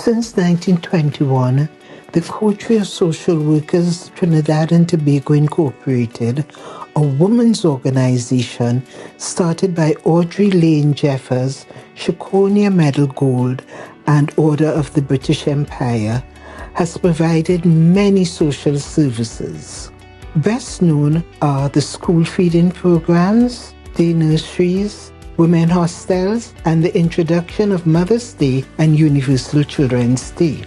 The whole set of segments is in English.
Since 1921, the Coterie of Social Workers Trinidad and Tobago Incorporated, a women's organization started by Audrey Lane Jeffers, Shakonia Medal Gold, and Order of the British Empire, has provided many social services. Best known are the school feeding programs, day nurseries, women hostels, and the introduction of Mother's Day and Universal Children's Day.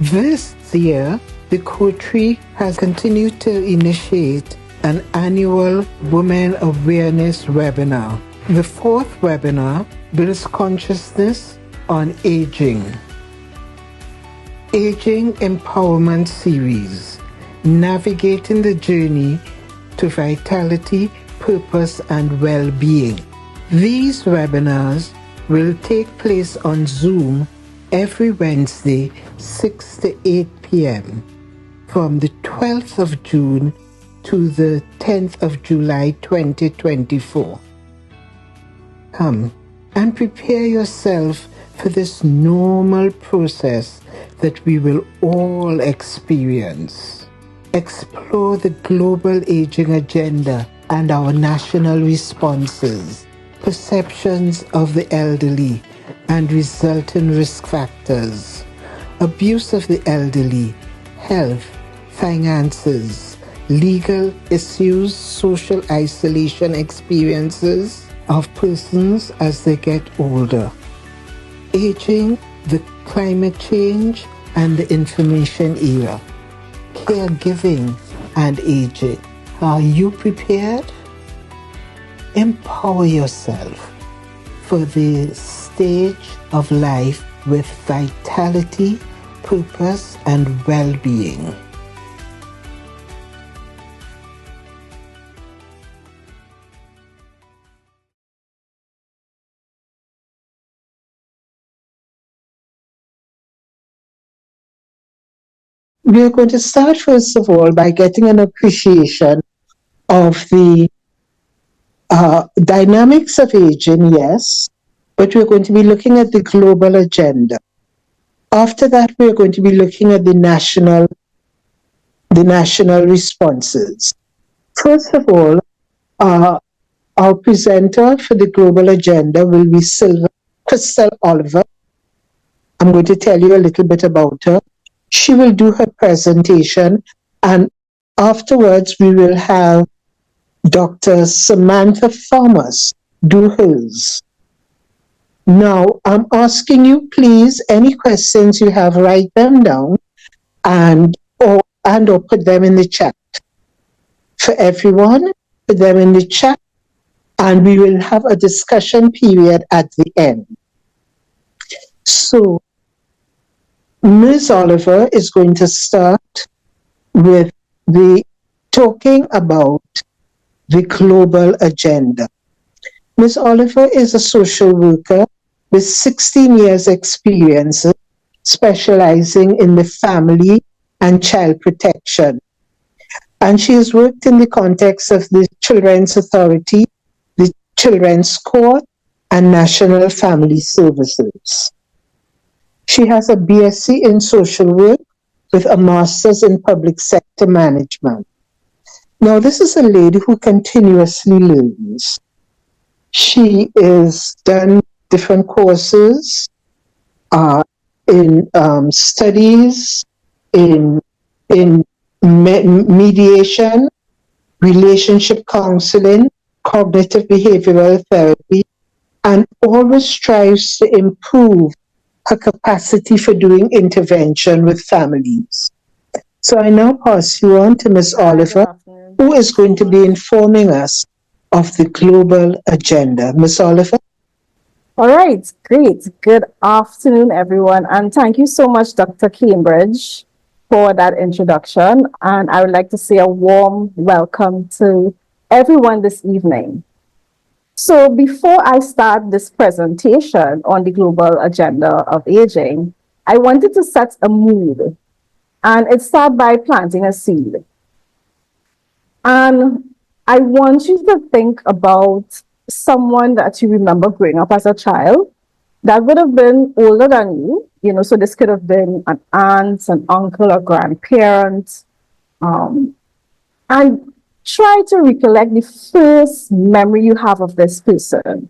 This year, the Coterie has continued to initiate an annual Women Awareness webinar. The fourth webinar builds consciousness on aging. Aging Empowerment Series, navigating the journey to vitality, purpose, and well-being. These webinars will take place on Zoom every Wednesday, 6 to 8 p.m. from the 12th of June to the 10th of July 2024. Come and prepare yourself for this normal process that we will all experience. Explore the global aging agenda and our national responses, perceptions of the elderly and resultant risk factors, abuse of the elderly, health, finances, legal issues, social isolation experiences of persons as they get older, aging, the climate change, and the information era, caregiving and aging. Are you prepared? Empower yourself for the stage of life with vitality, purpose, and well-being. We are going to start first of all by getting an appreciation of the dynamics of aging, yes, but we're going to be looking at the global agenda. After that, we're going to be looking at the national responses. First of all, our presenter for the global agenda will be Crystal Oliver. I'm going to tell you a little bit about her. She will do her presentation, and afterwards we will have Dr. Samantha Thomas do hers. Now, I'm asking you, please, any questions you have, write them down and or put them in the chat. For everyone, put them in the chat, and we will have a discussion period at the end. So, Ms. Oliver is going to start with talking about the global agenda. Ms. Oliver is a social worker with 16 years experience specializing in the family and child protection. And she has worked in the context of the Children's Authority, the Children's Court, and National Family Services. She has a BSc in social work with a master's in public sector management. Now, this is a lady who continuously learns. She has done different courses in studies, in mediation, relationship counseling, cognitive behavioral therapy, and always strives to improve her capacity for doing intervention with families. So I now pass you on to Ms. Oliver, who is going to be informing us of the global agenda. Ms. Oliver? All right, great. Good afternoon, everyone. And thank you so much, Dr. Cambridge, for that introduction. And I would like to say a warm welcome to everyone this evening. So before I start this presentation on the global agenda of aging, I wanted to set a mood. And it started by planting a seed. And I want you to think about someone that you remember growing up as a child that would have been older than you, So this could have been an aunt, an uncle, or grandparent. And try to recollect the first memory you have of this person.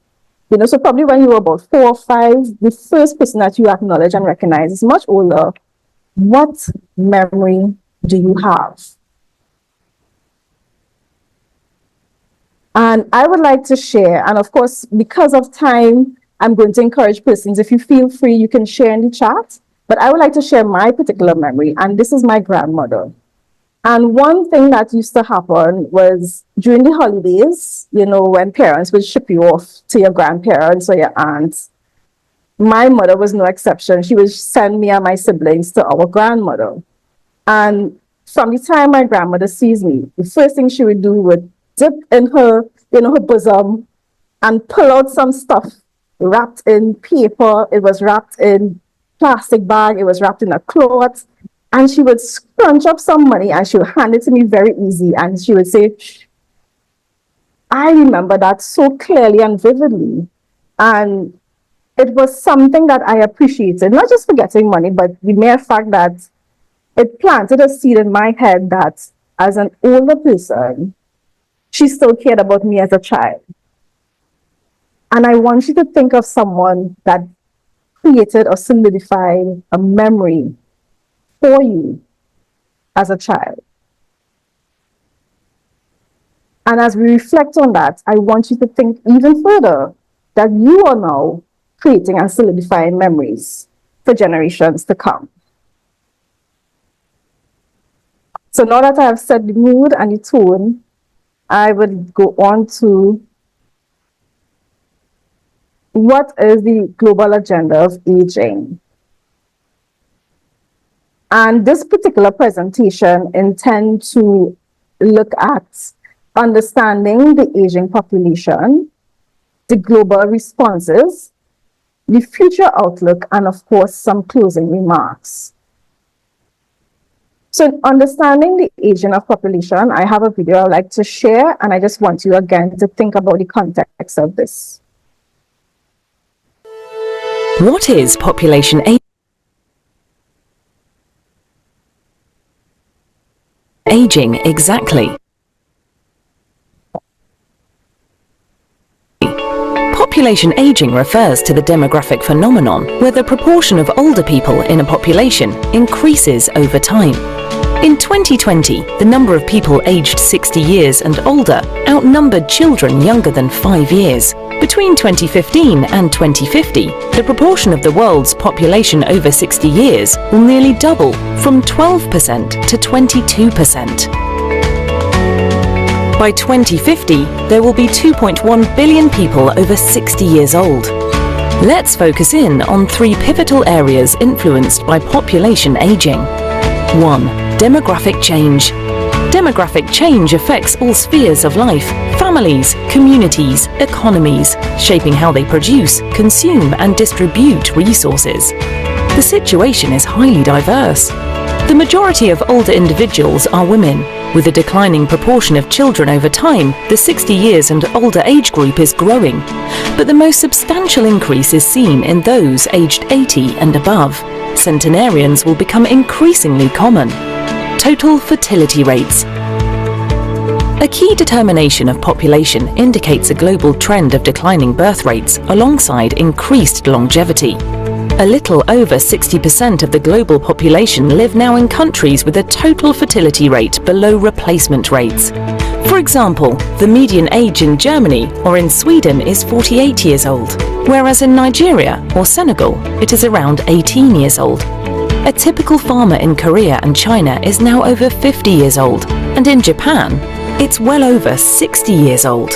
So probably when you were about 4 or 5, the first person that you acknowledge and recognize is much older. What memory do you have? And I would like to share, and of course, because of time, I'm going to encourage persons, if you feel free, you can share in the chat. But I would like to share my particular memory, and this is my grandmother. And one thing that used to happen was during the holidays, when parents would ship you off to your grandparents or your aunts, my mother was no exception. She would send me and my siblings to our grandmother. And from the time my grandmother sees me, the first thing she would do would dip in her bosom and pull out some stuff wrapped in paper. It was wrapped in plastic bag. It was wrapped in a cloth. And she would scrunch up some money and she would hand it to me very easy. And she would say, shh. I remember that so clearly and vividly. And it was something that I appreciated, not just for getting money, but the mere fact that it planted a seed in my head that as an older person, she still cared about me as a child. And I want you to think of someone that created or solidified a memory for you as a child. And as we reflect on that, I want you to think even further that you are now creating and solidifying memories for generations to come. So now that I have set the mood and the tone, I would go on to what is the global agenda of aging. And this particular presentation intends to look at understanding the aging population, the global responses, the future outlook, and of course, some closing remarks. So in understanding the aging of population, I have a video I'd like to share, and I just want you again to think about the context of this. What is population aging exactly? Population aging refers to the demographic phenomenon where the proportion of older people in a population increases over time. In 2020, the number of people aged 60 years and older outnumbered children younger than 5 years. Between 2015 and 2050, the proportion of the world's population over 60 years will nearly double from 12% to 22%. By 2050, there will be 2.1 billion people over 60 years old. Let's focus in on 3 pivotal areas influenced by population aging. 1. Demographic change. Demographic change affects all spheres of life, families, communities, economies, shaping how they produce, consume, and distribute resources. The situation is highly diverse. The majority of older individuals are women. With a declining proportion of children over time, the 60 years and older age group is growing. But the most substantial increase is seen in those aged 80 and above. Centenarians will become increasingly common. Total fertility rates. A key determination of population indicates a global trend of declining birth rates alongside increased longevity. A little over 60% of the global population live now in countries with a total fertility rate below replacement rates. For example, the median age in Germany or in Sweden is 48 years old, whereas in Nigeria or Senegal it is around 18 years old. A typical farmer in Korea and China is now over 50 years old, and in Japan, it's well over 60 years old.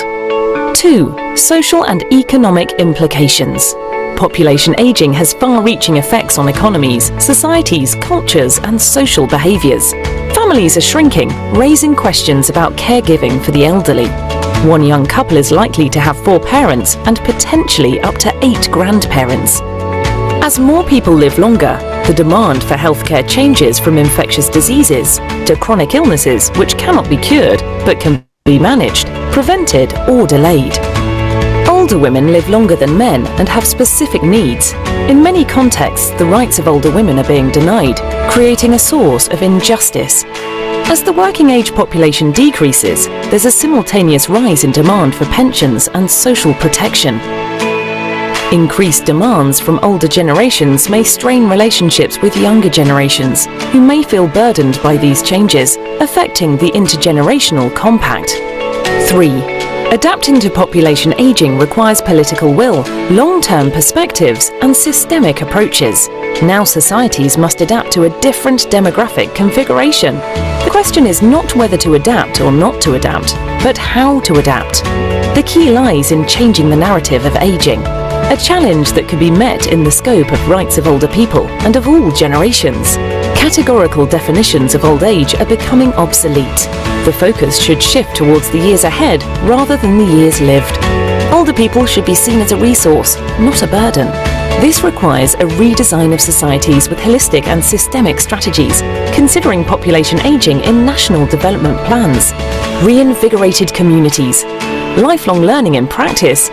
2. Social and economic implications. Population aging has far-reaching effects on economies, societies, cultures, and social behaviours. Families are shrinking, raising questions about caregiving for the elderly. One young couple is likely to have 4 parents and potentially up to 8 grandparents. As more people live longer, the demand for healthcare changes from infectious diseases to chronic illnesses which cannot be cured but can be managed, prevented, or delayed. Older women live longer than men and have specific needs. In many contexts, the rights of older women are being denied, creating a source of injustice. As the working age population decreases, there's a simultaneous rise in demand for pensions and social protection. Increased demands from older generations may strain relationships with younger generations, who may feel burdened by these changes, affecting the intergenerational compact. 3. Adapting to population aging requires political will, long-term perspectives, and systemic approaches. Now societies must adapt to a different demographic configuration. The question is not whether to adapt or not to adapt, but how to adapt. The key lies in changing the narrative of aging, a challenge that could be met in the scope of rights of older people and of all generations. Categorical definitions of old age are becoming obsolete. The focus should shift towards the years ahead rather than the years lived. Older people should be seen as a resource, not a burden. This requires a redesign of societies with holistic and systemic strategies, considering population aging in national development plans, reinvigorated communities, lifelong learning in practice,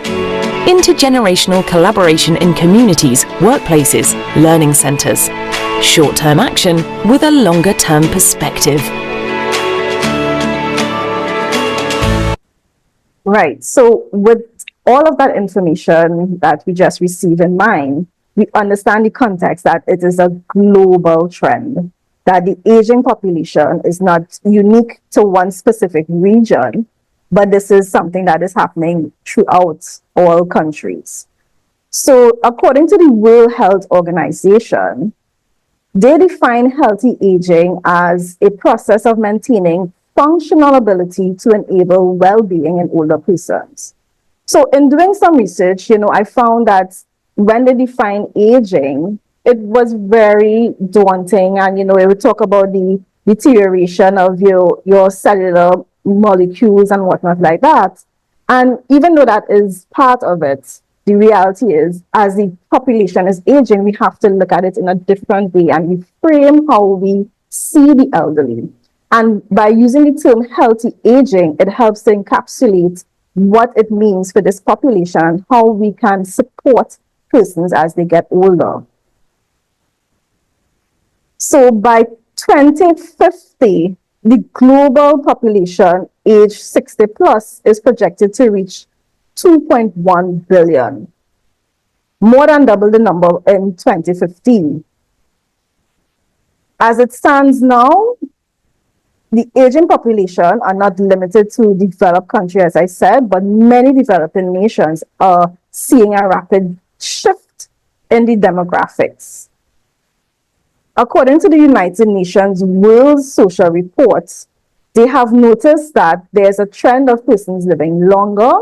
intergenerational collaboration in communities, workplaces, learning centres, short-term action with a longer-term perspective. Right. So with all of that information that we just received in mind, we understand the context that it is a global trend, that the aging population is not unique to one specific region, but this is something that is happening throughout all countries. So according to the World Health Organization, they define healthy aging as a process of maintaining functional ability to enable well-being in older persons. So in doing some research, I found that when they define aging, it was very daunting. And, it would talk about the deterioration of your cellular molecules and whatnot like that. And even though that is part of it, the reality is, as the population is aging, we have to look at it in a different way and reframe how we see the elderly. And by using the term healthy aging, it helps to encapsulate what it means for this population and how we can support persons as they get older. So by 2050, the global population age 60 plus is projected to reach 2.1 billion, more than double the number in 2015. As it stands now, the aging population are not limited to developed countries, as I said, but many developing nations are seeing a rapid shift in the demographics. According to the United Nations World Social Report, they have noticed that there's a trend of persons living longer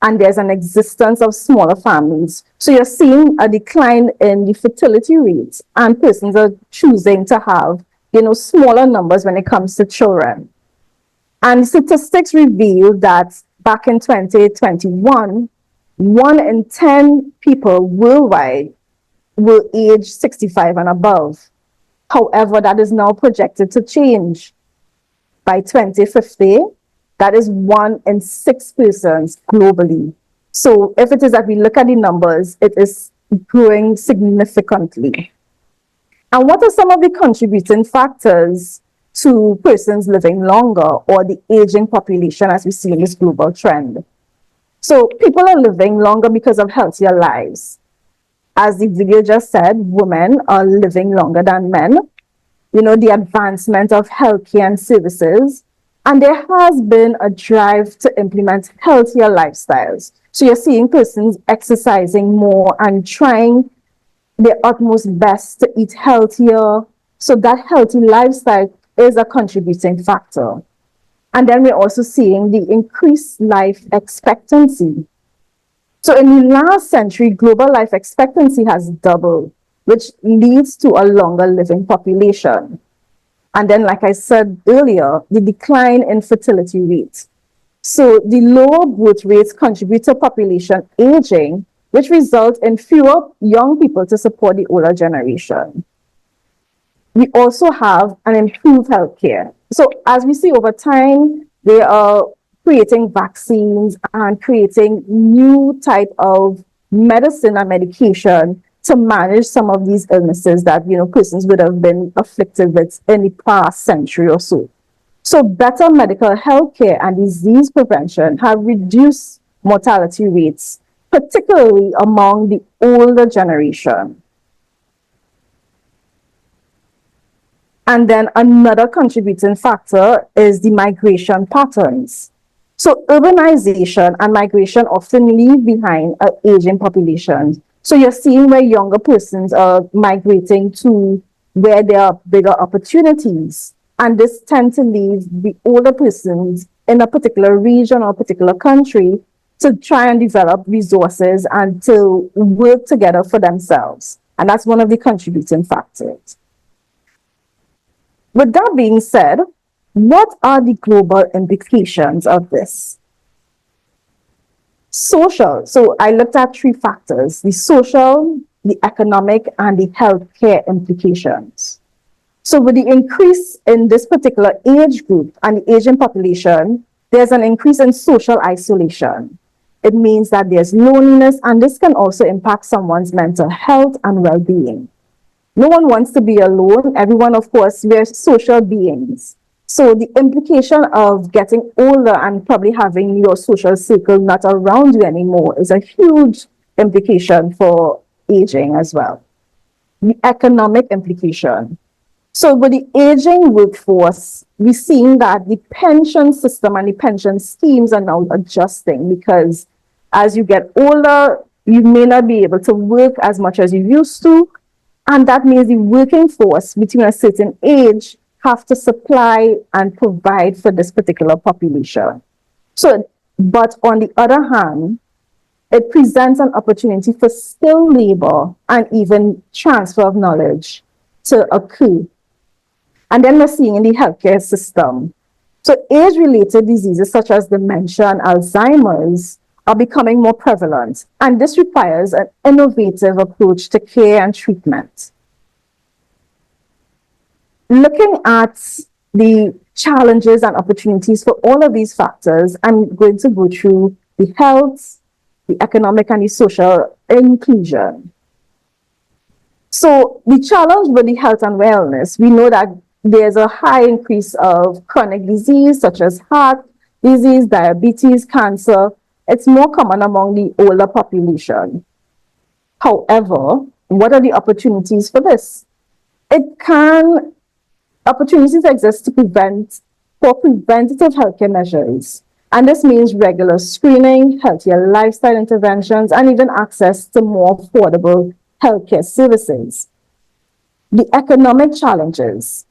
and there's an existence of smaller families. So you're seeing a decline in the fertility rates and persons are choosing to have smaller numbers when it comes to children. And statistics reveal that back in 2021, 1 in 10 people worldwide will age 65 and above. However, that is now projected to change. By 2050, that is 1 in 6 persons globally. So if it is that we look at the numbers, it is growing significantly. And what are some of the contributing factors to persons living longer or the aging population as we see in this global trend? So people are living longer because of healthier lives. As the video just said, women are living longer than men. The advancement of healthcare and services. And there has been a drive to implement healthier lifestyles. So you're seeing persons exercising more and trying their utmost best to eat healthier. So that healthy lifestyle is a contributing factor. And then we're also seeing the increased life expectancy. So in the last century, global life expectancy has doubled, which leads to a longer living population. And then, like I said earlier, the decline in fertility rates. So the lower birth rates contribute to population aging, which results in fewer young people to support the older generation. We also have an improved healthcare. So as we see over time, they are creating vaccines and creating new type of medicine and medication to manage some of these illnesses that, persons would have been afflicted with in the past century or so. So better medical health care and disease prevention have reduced mortality rates, particularly among the older generation. And then another contributing factor is the migration patterns. So urbanization and migration often leave behind an aging population. So you're seeing where younger persons are migrating to where there are bigger opportunities. And this tends to leave the older persons in a particular region or particular country to try and develop resources and to work together for themselves. And that's one of the contributing factors. With that being said, what are the global implications of this? Social. So I looked at three factors: the social, the economic, and the healthcare implications. So with the increase in this particular age group and the Asian population, there's an increase in social isolation. It means that there's loneliness, and this can also impact someone's mental health and well-being. No one wants to be alone. Everyone, of course, we're social beings. So the implication of getting older and probably having your social circle not around you anymore is a huge implication for aging as well. The economic implication. So with the aging workforce, we're seeing that the pension system and the pension schemes are now adjusting, because as you get older, you may not be able to work as much as you used to. And that means the working force between a certain age have to supply and provide for this particular population. So, but on the other hand, it presents an opportunity for skilled labor and even transfer of knowledge to occur. And then we're seeing in the healthcare system. So age-related diseases such as dementia and Alzheimer's are becoming more prevalent, and this requires an innovative approach to care and treatment. Looking at the challenges and opportunities for all of these factors, I'm going to go through the health, the economic, and the social inclusion. So the challenge with the health and wellness, we know that there's a high increase of chronic disease such as heart disease, diabetes, cancer. It's more common among the older population. However, what are the opportunities for this? Opportunities exist for preventative healthcare measures. And this means regular screening, healthier lifestyle interventions, and even access to more affordable healthcare services. The economic challenges.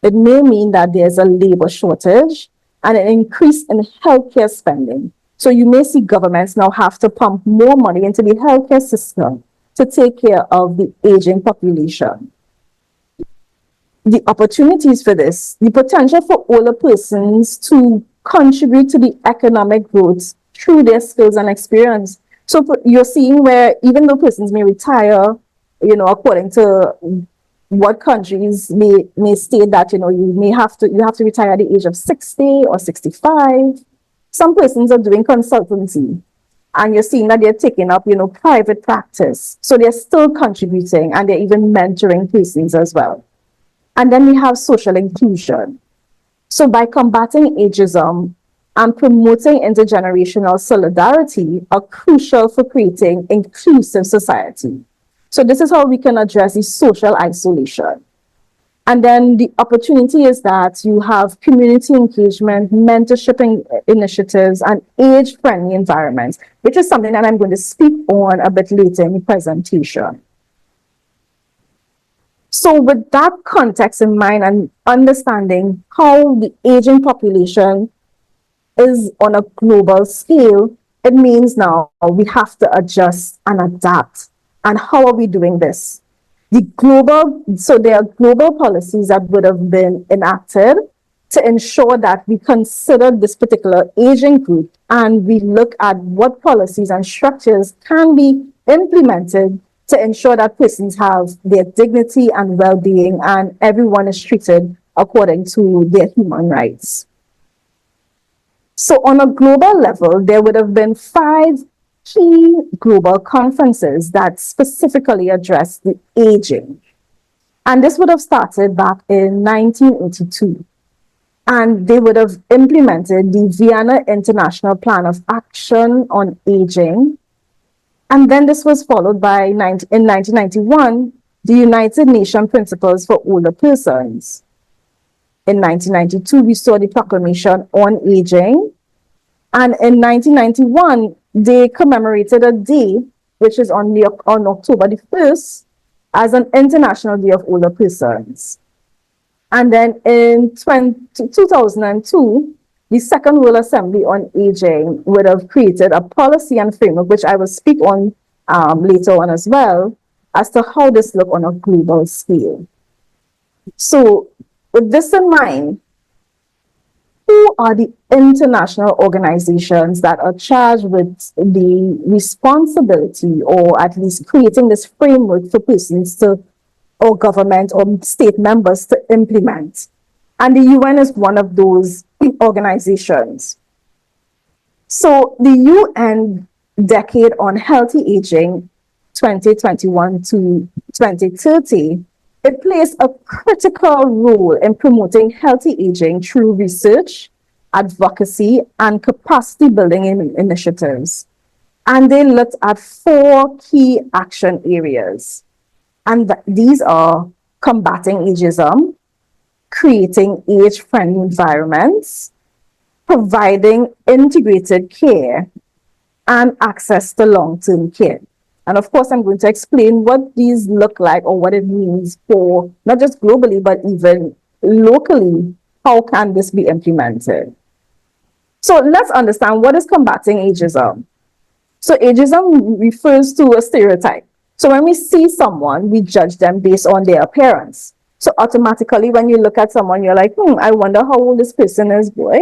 It may mean that there's a labor shortage and an increase in healthcare spending. So you may see governments now have to pump more money into the healthcare system to take care of the aging population. The opportunities for this, the potential for older persons to contribute to the economic growth through their skills and experience. So you're seeing where even though persons may retire, according to what countries may state that, you have to retire at the age of 60 or 65. Some persons are doing consultancy, and you're seeing that they're taking up, private practice. So they're still contributing, and they're even mentoring persons as well. And then we have social inclusion. So by combating ageism and promoting intergenerational solidarity are crucial for creating inclusive society. So this is how we can address the social isolation. And then the opportunity is that you have community engagement, mentorship initiatives, and age-friendly environments, which is something that I'm going to speak on a bit later in the presentation. So with that context in mind and understanding how the aging population is on a global scale, it means now we have to adjust and adapt. And how are we doing this? So there are global policies that would have been enacted to ensure that we consider this particular aging group, and we look at what policies and structures can be implemented to ensure that persons have their dignity and well-being, and everyone is treated according to their human rights. So on a global level, there would have been 5 key global conferences that specifically address the aging. And this would have started back in 1982. And they would have implemented the Vienna International Plan of Action on Aging. And then this was followed by, in 1991, the United Nations Principles for Older Persons. In 1992, we saw the Proclamation on Aging. And in 1991, they commemorated a day, which is on October the 1st, as an International Day of Older Persons. And then in 2002, the Second World Assembly on Aging would have created a policy and framework, which I will speak on later on as well, as to how this look on a global scale. So with this in mind, who are the international organizations that are charged with the responsibility, or at least creating this framework for persons to, or government or state members to implement? And the UN is one of those organizations. So the UN Decade on Healthy Aging 2021 to 2030, it plays a critical role in promoting healthy aging through research, advocacy, and capacity building initiatives. And they looked at 4 key action areas. And these are combating ageism, creating age-friendly environments, providing integrated care, and access to long-term care. And of course, I'm going to explain what these look like, or what it means for not just globally, but even locally. How can this be implemented? So let's understand, what is combating ageism? So ageism refers to a stereotype. So when we see someone, we judge them based on their appearance. So automatically, when you look at someone, you're like, I wonder how old this person is, boy.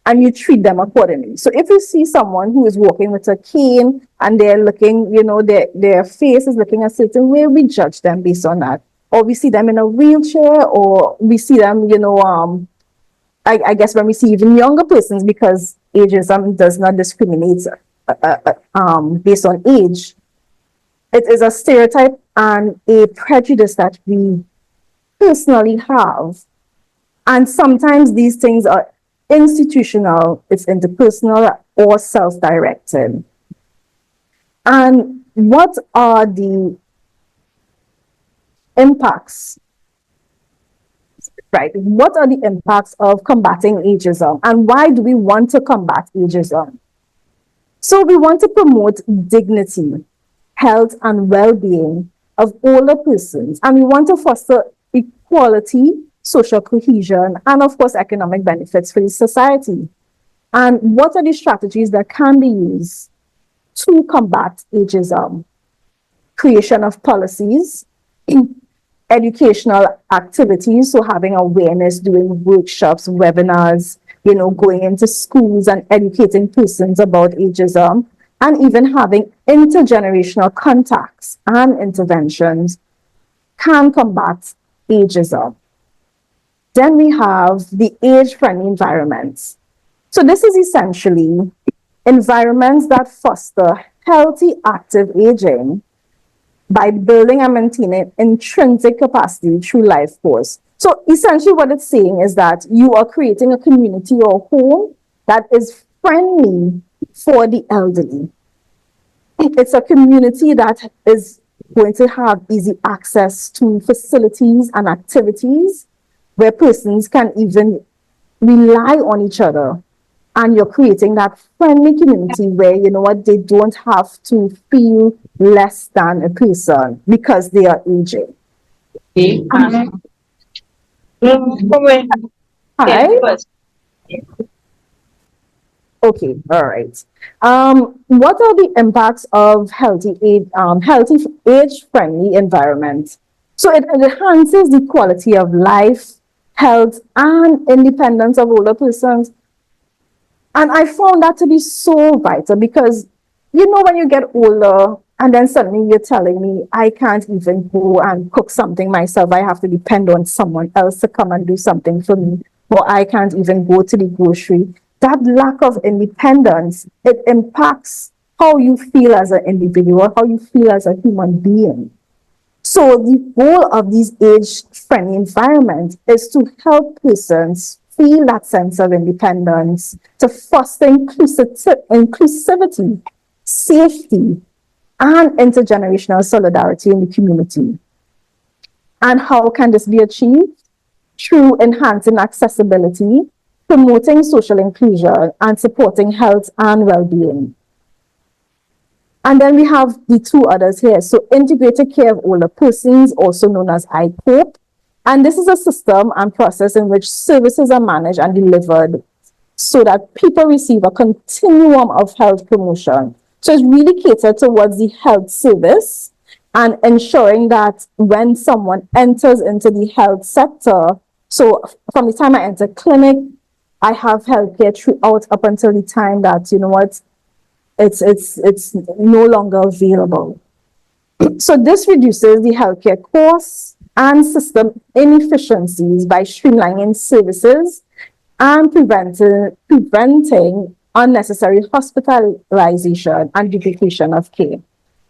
And you treat them accordingly. So if you see someone who is walking with a cane and they're looking, their face is looking a certain way, we judge them based on that. Or we see them in a wheelchair, or we see them, I guess when we see even younger persons, because ageism does not discriminate based on age. It is a stereotype and a prejudice that we personally have. And sometimes these things are institutional, it's interpersonal, or self-directed. And what are the impacts? Right, what are the impacts of combating ageism, and why do we want to combat ageism? So we want to promote dignity, health, and well-being of older persons, and we want to foster equality, social cohesion, and of course, economic benefits for the society. And what are the strategies that can be used to combat ageism? Creation of policies, educational activities, so having awareness, doing workshops, webinars, going into schools and educating persons about ageism, and even having intergenerational contacts and interventions can combat ageism. Then we have the age-friendly environments. So this is essentially environments that foster healthy, active aging by building and maintaining intrinsic capacity through life force. So essentially what it's saying is that you are creating a community or home that is friendly for the elderly. It's a community that is going to have easy access to facilities and activities where persons can even rely on each other. And you're creating that friendly community where, they don't have to feel less than a person because they are aging. Hi. Okay, all right. What are the impacts of healthy age-friendly environment? So it enhances the quality of life, health, and independence of older persons. And I found that to be so vital because, when you get older and then suddenly you're telling me I can't even go and cook something myself, I have to depend on someone else to come and do something for me, or I can't even go to the grocery. That lack of independence, it impacts how you feel as an individual, how you feel as a human being. So the goal of these age-friendly environments is to help persons feel that sense of independence, to foster inclusivity, safety, and intergenerational solidarity in the community. And how can this be achieved? Through enhancing accessibility, promoting social inclusion, and supporting health and well-being. And then we have the two others here. So integrated care of older persons, also known as ICOPE. And this is a system and process in which services are managed and delivered so that people receive a continuum of health promotion. So it's really catered towards the health service and ensuring that when someone enters into the health sector, so from the time I enter clinic, I have healthcare throughout up until the time that, you know what, it's no longer available. So this reduces the healthcare costs and system inefficiencies by streamlining services and preventing unnecessary hospitalization and duplication of care.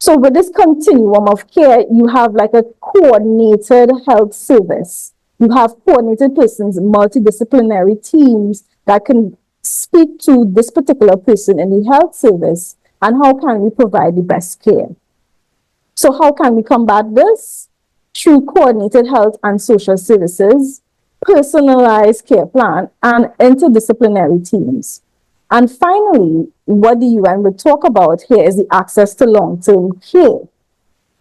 So with this continuum of care, you have like a coordinated health service. You have coordinated persons, multidisciplinary teams that can speak to this particular person in the health service and how can we provide the best care. So how can we combat this? Through coordinated health and social services, personalized care plan, and interdisciplinary teams. And finally, what the UN will talk about here is the access to long-term care.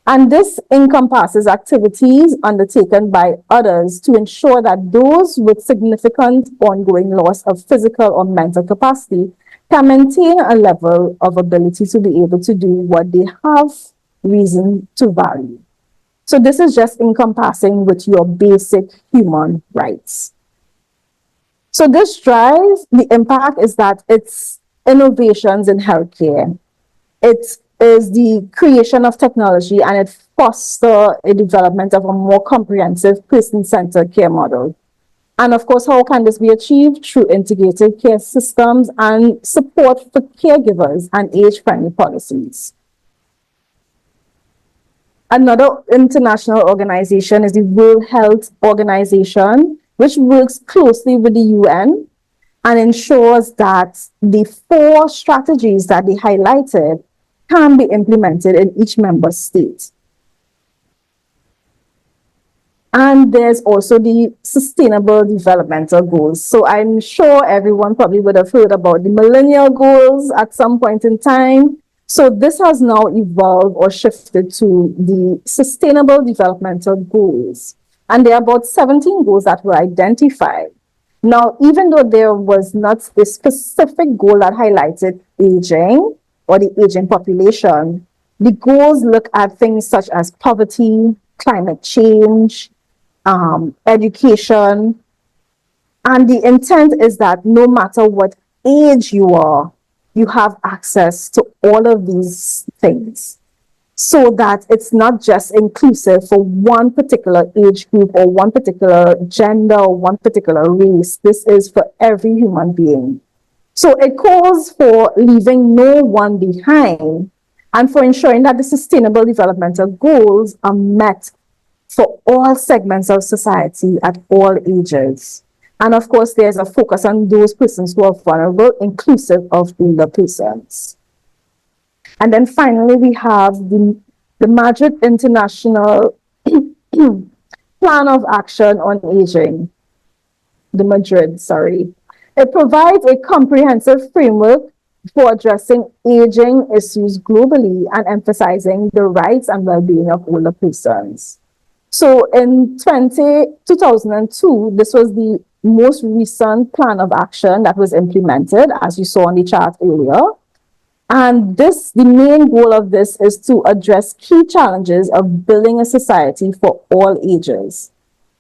And this encompasses activities undertaken by others to ensure that those with significant ongoing loss of physical or mental capacity can maintain a level of ability to be able to do what they have reason to value. So this is just encompassing with your basic human rights. So this drive, the impact is that it's innovations in healthcare. It is the creation of technology and it fosters a development of a more comprehensive person-centered care model. And of course, how can this be achieved? Through integrated care systems and support for caregivers and age-friendly policies. Another international organization is the World Health Organization, which works closely with the UN and ensures that the 4 strategies that they highlighted can be implemented in each member state. And there's also the Sustainable Developmental Goals. So I'm sure everyone probably would have heard about the Millennial Goals at some point in time. So this has now evolved or shifted to the Sustainable Developmental Goals. And there are about 17 goals that were identified. Now, even though there was not a specific goal that highlighted aging or the aging population, the goals look at things such as poverty, climate change, education. And the intent is that no matter what age you are, you have access to all of these things so that it's not just inclusive for one particular age group or one particular gender or one particular race. This is for every human being. So it calls for leaving no one behind and for ensuring that the Sustainable Developmental Goals are met for all segments of society at all ages. And of course, there's a focus on those persons who are vulnerable, inclusive of older persons. And then finally, we have the Madrid International Plan of Action on Aging, the Madrid, sorry. It provides a comprehensive framework for addressing aging issues globally and emphasizing the rights and well-being of older persons. So in 2002, this was the most recent plan of action that was implemented, as you saw on the chart earlier. And the main goal of this is to address key challenges of building a society for all ages.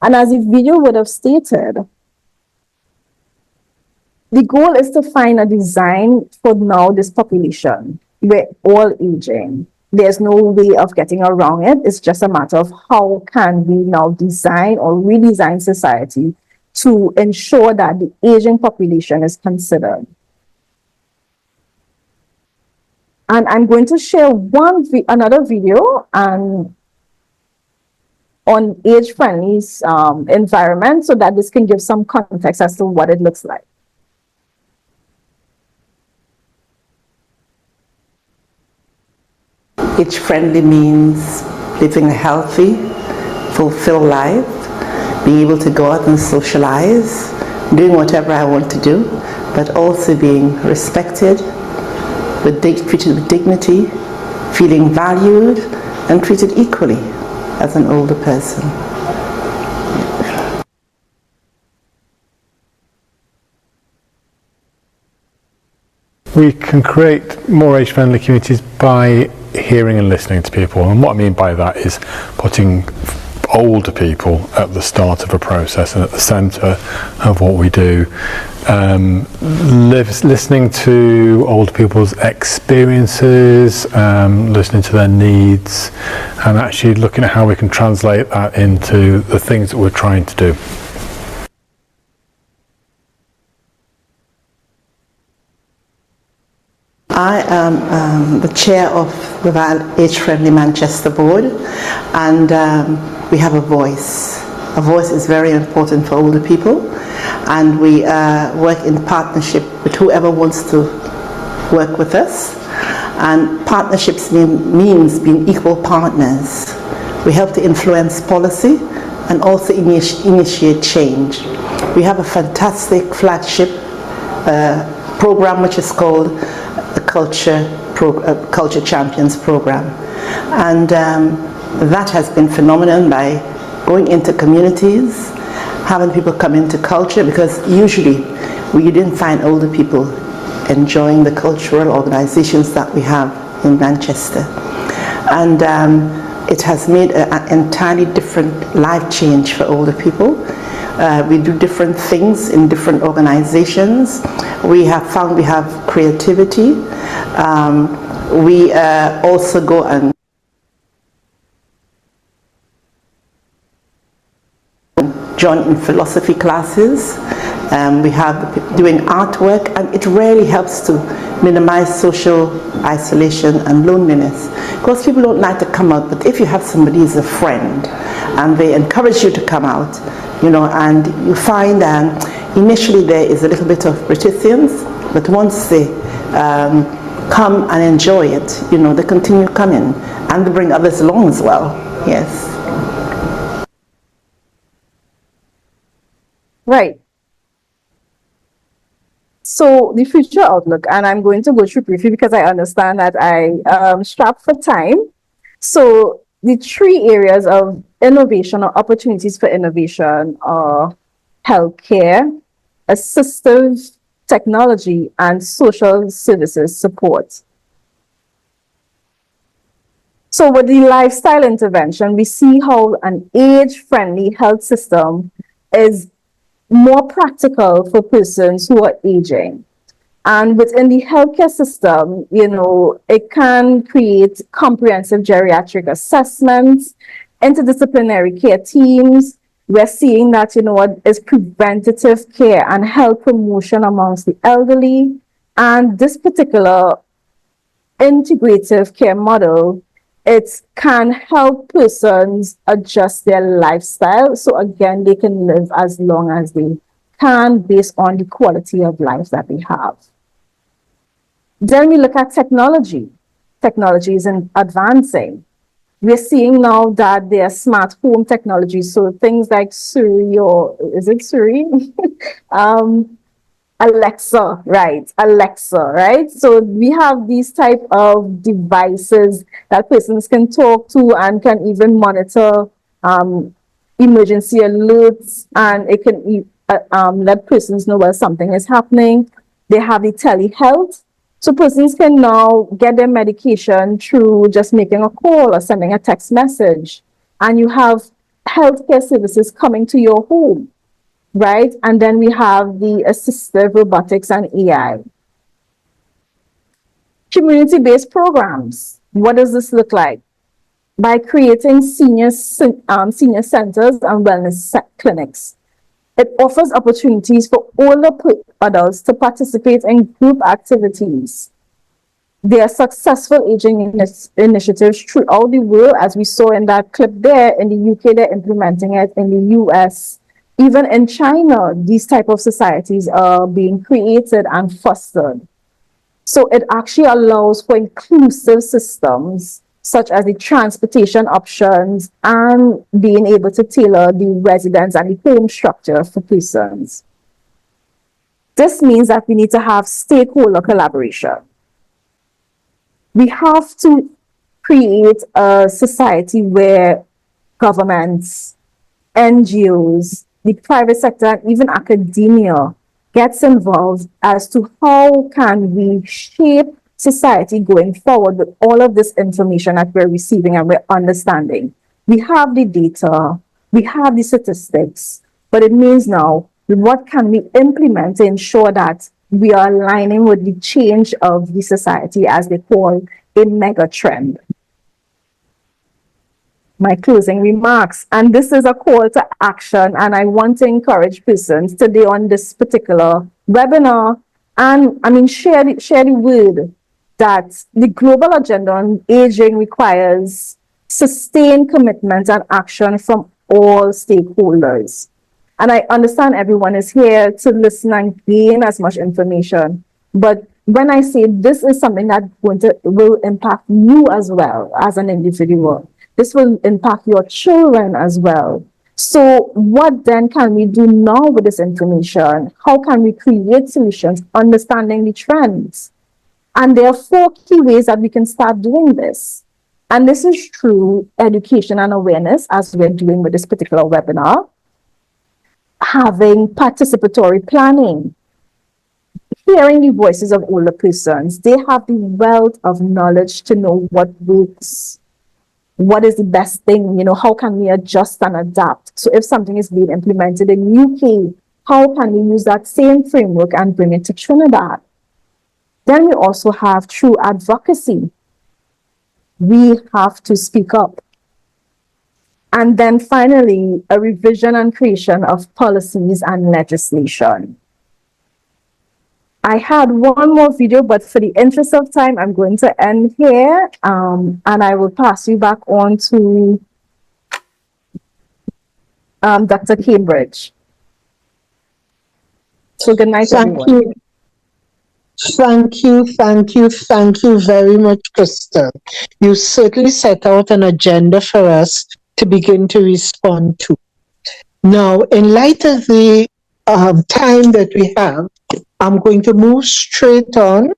And as the video would have stated, the goal is to find a design for now this population. We're all aging. There's no way of getting around it. It's just a matter of how can we now design or redesign society to ensure that the aging population is considered. And I'm going to share another video on age-friendly environment so that this can give some context as to what it looks like. Age-friendly means living a healthy, fulfilled life, being able to go out and socialize, doing whatever I want to do, but also being respected, treated with dignity, feeling valued and treated equally as an older person. We can create more age-friendly communities by hearing and listening to people, and what I mean by that is putting older people at the start of a process and at the centre of what we do. Listening to older people's experiences, listening to their needs, and actually looking at how we can translate that into the things that we're trying to do. I am the chair of the Age-Friendly Manchester Board, and we have a voice. A voice is very important for older people, and we work in partnership with whoever wants to work with us. And partnerships means being equal partners. We help to influence policy and also initiate change. We have a fantastic flagship program which is called the Culture Champions Program, and that has been phenomenal by going into communities, having people come into culture, because usually you didn't find older people enjoying the cultural organizations that we have in Manchester, and it has made an entirely different life change for older people. We do different things in different organizations. We have found we have creativity. We also go and join in philosophy classes. We have doing artwork, and it really helps to minimize social isolation and loneliness. Because people don't like to come out, but if you have somebody who's a friend and they encourage you to come out, you know, and you find initially there is a little bit of resistance, but once they come and enjoy it, you know, they continue coming and they bring others along as well. Yes. Right. So the future outlook, and I'm going to go through briefly because I understand that I strapped for time. So the three areas of innovation or opportunities for innovation are healthcare, assistive technology, and social services support. So with the lifestyle intervention, we see how an age-friendly health system is more practical for persons who are aging. And within the healthcare system, you know, it can create comprehensive geriatric assessments, interdisciplinary care teams. We're seeing that, you know, what is preventative care and health promotion amongst the elderly. And this particular integrative care model, it can help persons adjust their lifestyle. So again, they can live as long as they can based on the quality of life that they have. Then we look at technology. Technology is advancing. We're seeing now that there are smart home technologies. So things like Siri, or is it Siri? Alexa, right? So we have these type of devices that persons can talk to and can even monitor emergency alerts, and it can let persons know when something is happening. They have the telehealth, so persons can now get their medication through just making a call or sending a text message, and you have healthcare services coming to your home. Right? And then we have the assistive robotics and AI. Community-based programs. What does this look like? By creating senior centers and wellness clinics. It offers opportunities for older adults to participate in group activities. there are successful aging initiatives throughout the world, as we saw in that clip there. In the UK, they're implementing it. In the US, even in China, these type of societies are being created and fostered. So it actually allows for inclusive systems, such as the transportation options and being able to tailor the residence and the home structure for persons. This means that we need to have stakeholder collaboration. We have to create a society where governments, NGOs, the private sector, and even academia gets involved as to how can we shape society going forward with all of this information that we're receiving and we're understanding. We have the data, we have the statistics, but it means now, what can we implement to ensure that we are aligning with the change of the society, as they call a mega trend? My closing remarks, and this is a call to action, and I want to encourage persons today on this particular webinar, and share the word that the global agenda on aging requires sustained commitment and action from all stakeholders. And I understand everyone is here to listen and gain as much information, but when I say this is something that will impact you as well as an individual, this will impact your children as well. So what then can we do now with this information? How can we create solutions, understanding the trends? And there are 4 key ways that we can start doing this. And this is through education and awareness, as we're doing with this particular webinar, having participatory planning, hearing the voices of older persons. They have the wealth of knowledge to know what works, what is the best thing, how can we adjust and adapt? So if something is being implemented in UK, how can we use that same framework and bring it to Trinidad? Then we also have true advocacy. We have to speak up. And then finally, a revision and creation of policies and legislation. I had one more video, but for the interest of time, I'm going to end here, and I will pass you back on to Dr. Cambridge. So good night, everyone. You. Thank you very much, Crystal. You certainly set out an agenda for us to begin to respond to. Now, in light of the time that we have, I'm going to move straight on,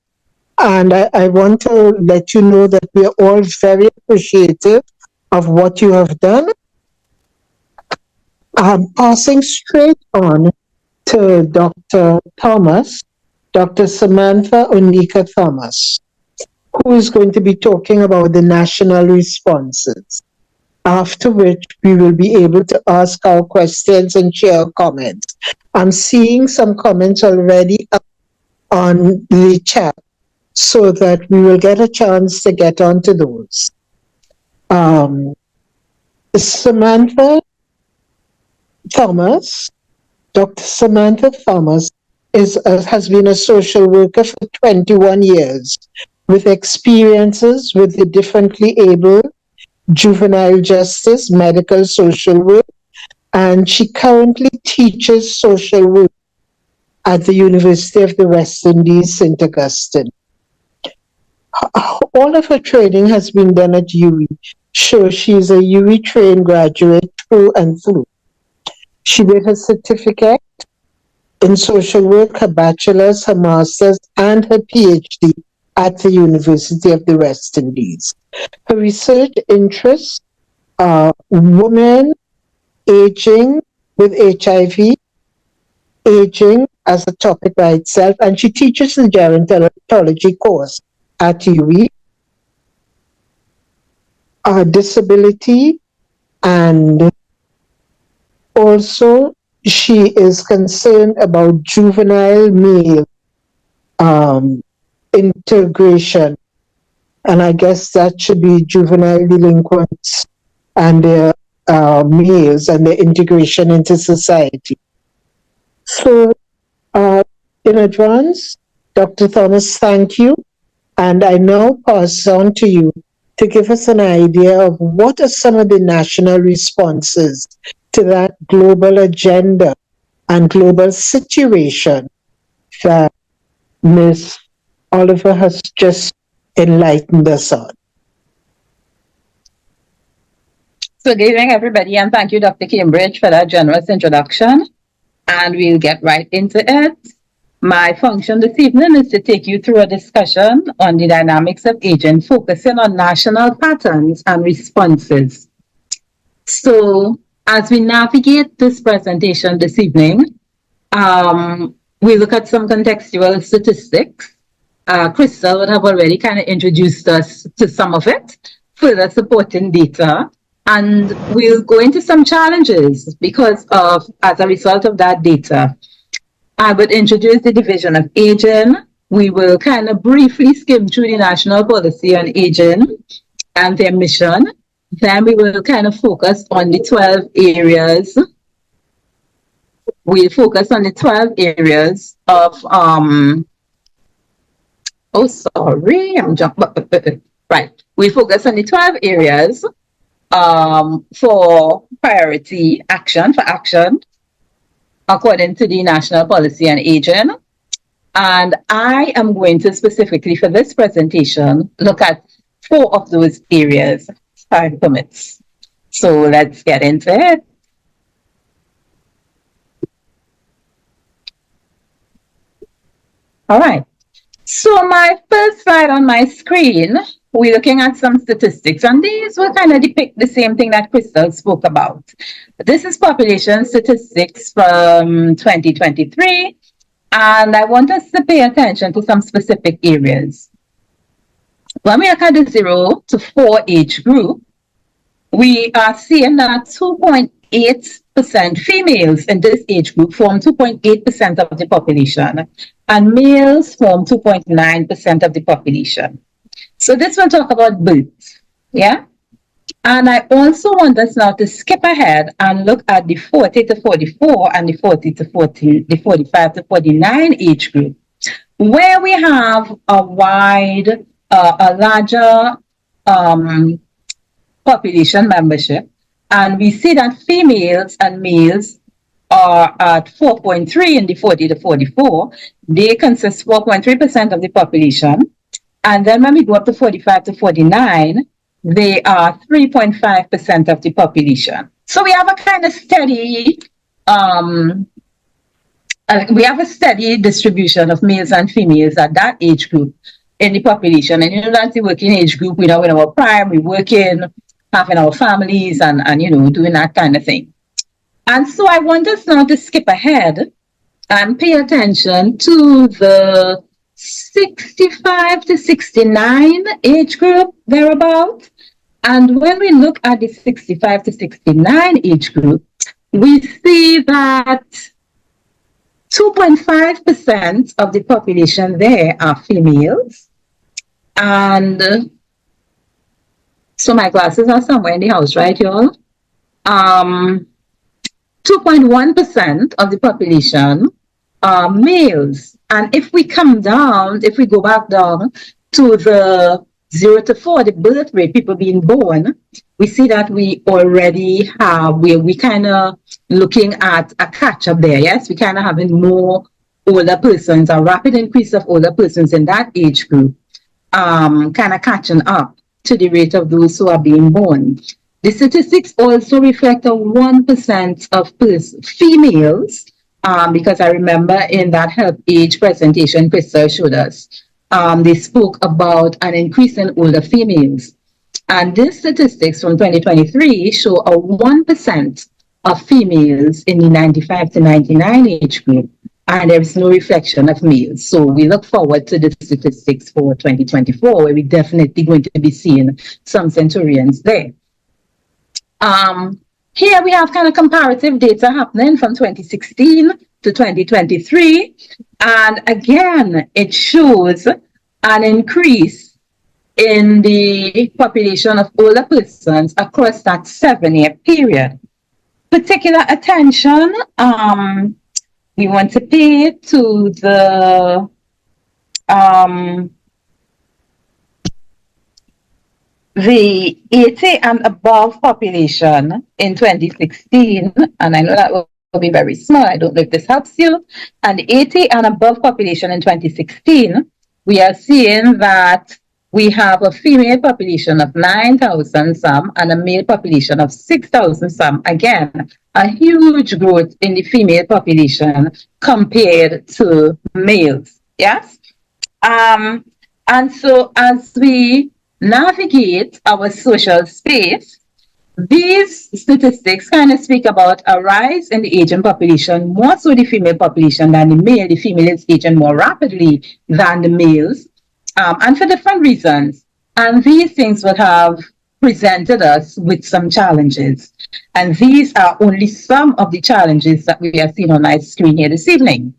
and I want to let you know that we are all very appreciative of what you have done. I'm passing straight on to Dr. Thomas, Dr. Samantha Onika Thomas, who is going to be talking about the national responses, after which we will be able to ask our questions and share comments. I'm seeing some comments already up on the chat, so that we will get a chance to get onto those. Samantha Thomas, Dr. Samantha Thomas has been a social worker for 21 years, with experiences with the differently able, juvenile justice, medical social work, and she currently teaches social work at the University of the West Indies, St. Augustine. All of her training has been done at UWI, so she's a UWI trained graduate through and through. She did her certificate in social work, her bachelor's, her master's, and her PhD at the University of the West Indies. Her research interests are women, aging with HIV, aging as a topic by itself, and she teaches the gerontology course at UWI, disability, and also she is concerned about juvenile male integration, and I guess that should be juvenile delinquents and their males and their integration into society. So in advance, Dr. Thomas, thank you. And I now pass on to you to give us an idea of what are some of the national responses to that global agenda and global situation that Ms. Oliver has just enlightened us on. So good evening, everybody, and thank you, Dr. Cambridge, for that generous introduction. And we'll get right into it. My function this evening is to take you through a discussion on the dynamics of aging, focusing on national patterns and responses. So as we navigate this presentation this evening, we look at some contextual statistics. Crystal would have already kind of introduced us to some of it, further supporting data. And we'll go into some challenges because as a result of that data. I would introduce the division of aging. We will kind of briefly skim through the national policy on aging and their mission. Then we will kind of focus on the 12 areas. We'll focus on the 12 areas of, right. We'll focus on the 12 areas for priority action, according to the National Policy on Aging. And I am going to specifically for this presentation look at 4 of those areas, time permits. So let's get into it. All right. So my first slide on my screen, we're looking at some statistics, and these will kind of depict the same thing that Crystal spoke about. This is population statistics from 2023, and I want us to pay attention to some specific areas. When we look at the 0 to 4 age group, we are seeing that 2.8% females in this age group form 2.8% of the population, and males form 2.9% of the population. So this will talk about birth, yeah? And I also want us now to skip ahead and look at the 40 to 44 and the 45 to 49 age group, where we have a larger population membership. And we see that females and males are at 4.3 in the 40 to 44. They consist 4.3% of the population. And then when we go up to 45 to 49, they are 3.5% of the population. So we have a kind of steady, distribution of males and females at that age group in the population. And you know, that's the working age group, you know, in our prime, we working, having our families and you know, doing that kind of thing. And so I want us now to skip ahead and pay attention to the 65 to 69 age group, thereabout. And when we look at the 65 to 69 age group, we see that 2.5% of the population there are females. And so my glasses are somewhere in the house, right, y'all? 2.1% of the population are males. And if we come down, if we go back down to the 0 to 4, the birth rate, people being born, we see that we already have, we kind of looking at a catch up there, yes? We kind of having more older persons, a rapid increase of older persons in that age group, kind of catching up to the rate of those who are being born. The statistics also reflect a 1% of females, because I remember in that health age presentation Crystal showed us, they spoke about an increase in older females. And these statistics from 2023 show a 1% of females in the 95 to 99 age group, and there is no reflection of males. So we look forward to the statistics for 2024, where we're definitely going to be seeing some centurions there. Here we have kind of comparative data happening from 2016 to 2023. And again, it shows an increase in the population of older persons across that 7-year period. Particular attention we want to pay to the the 80 and above population in 2016, and I know that will be very small, I don't know if this helps you, and the 80 and above population in 2016, we are seeing that we have a female population of 9,000 some and a male population of 6,000 some. Again, a huge growth in the female population compared to males. Yes? And so as we navigate our social space, these statistics kind of speak about a rise in the aging population, more so the female population than the male. The female is aging more rapidly than the males, and for different reasons. And these things would have presented us with some challenges. And these are only some of the challenges that we are seeing on our screen here this evening.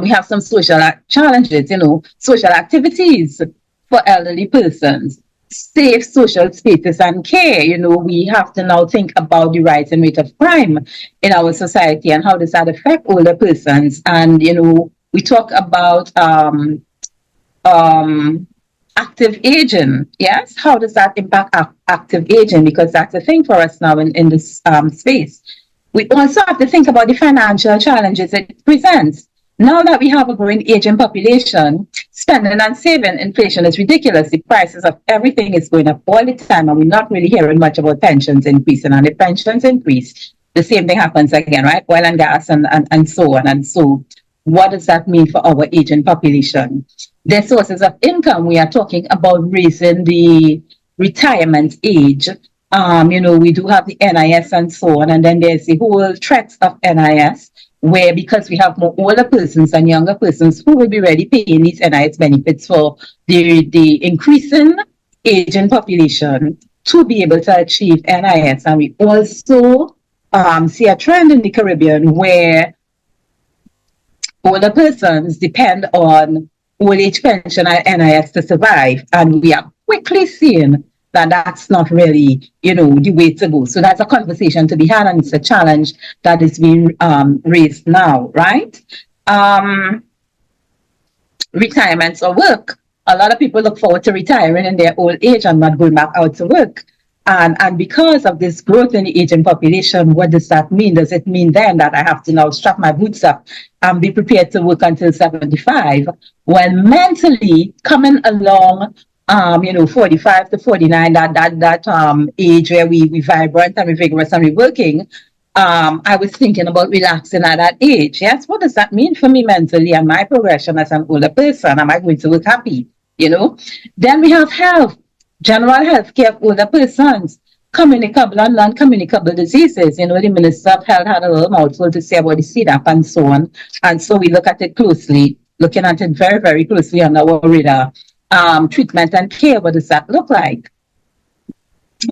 We have some social challenges, social activities for elderly persons, safe social spaces and care. We have to now think about the rising rate of crime in our society and how does that affect older persons. And, we talk about active aging. Yes, how does that impact active aging? Because that's a thing for us now in this space. We also have to think about the financial challenges it presents. Now that we have a growing aging population, spending and saving, inflation is ridiculous. The prices of everything is going up all the time, and we're not really hearing much about pensions increasing. And if pensions increase, the same thing happens again, right? Oil and gas and so on. And so what does that mean for our aging population? Their sources of income, we are talking about raising the retirement age. We do have the NIS and so on, and then there's the whole threats of NIS, where because we have more older persons and younger persons who will be ready paying these NIS benefits for the increasing aging population to be able to achieve NIS. And we also see a trend in the Caribbean where older persons depend on old age pension and NIS to survive. And we are quickly seeing that that's not really, the way to go. So that's a conversation to be had, and it's a challenge that is being raised now, right? Retirements or work. A lot of people look forward to retiring in their old age and not going back out to work. And because of this growth in the aging population, what does that mean? Does it mean then that I have to now strap my boots up and be prepared to work until 75? When mentally coming along 45 to 49, that age where we vibrant and we vigorous and we working, I was thinking about relaxing at that age. Yes, what does that mean for me mentally and my progression as an older person? Am I going to look happy? Then we have health, general health care of older persons, communicable and non-communicable diseases. The Minister of Health had a little mouthful to say about the CDAP and so on. And so we look at it closely, looking at it very, very closely on our radar. Treatment and care, what does that look like?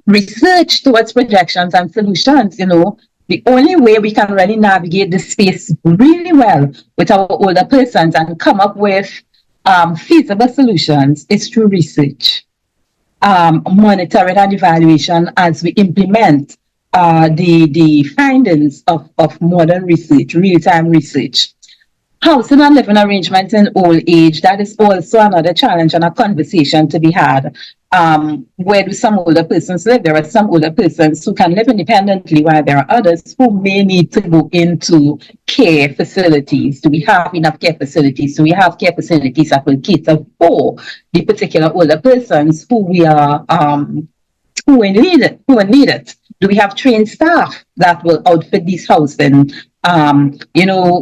Research towards projections and solutions. The only way we can really navigate this space really well with our older persons and come up with feasible solutions is through research, monitoring and evaluation as we implement the findings of modern research, real-time research. Housing and living arrangements in old age, that is also another challenge and a conversation to be had. Where do some older persons live? There are some older persons who can live independently, while there are others who may need to go into care facilities. Do we have enough care facilities? Do we have care facilities that will cater for the particular older persons who we are who need it? Do we have trained staff that will outfit these housing?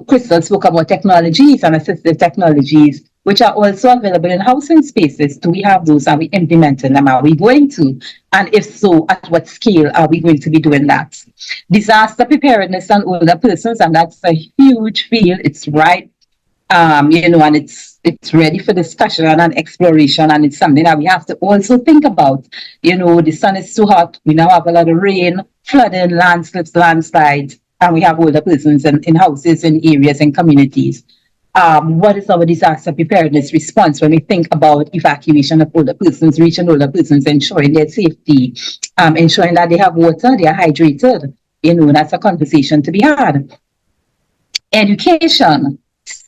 Crystal spoke about technologies and assistive technologies, which are also available in housing spaces. Do we have those? Are we implementing them? Are we going to? And if so, at what scale are we going to be doing that? Disaster preparedness on older persons, and that's a huge field. It's right, and it's ready for discussion and exploration, and it's something that we have to also think about. The sun is too hot. We now have a lot of rain, flooding, landslips, landslides. And we have older persons in houses, in areas, and communities. What is our disaster preparedness response when we think about evacuation of older persons, reaching older persons, ensuring their safety, ensuring that they have water, they are hydrated? That's a conversation to be had. Education,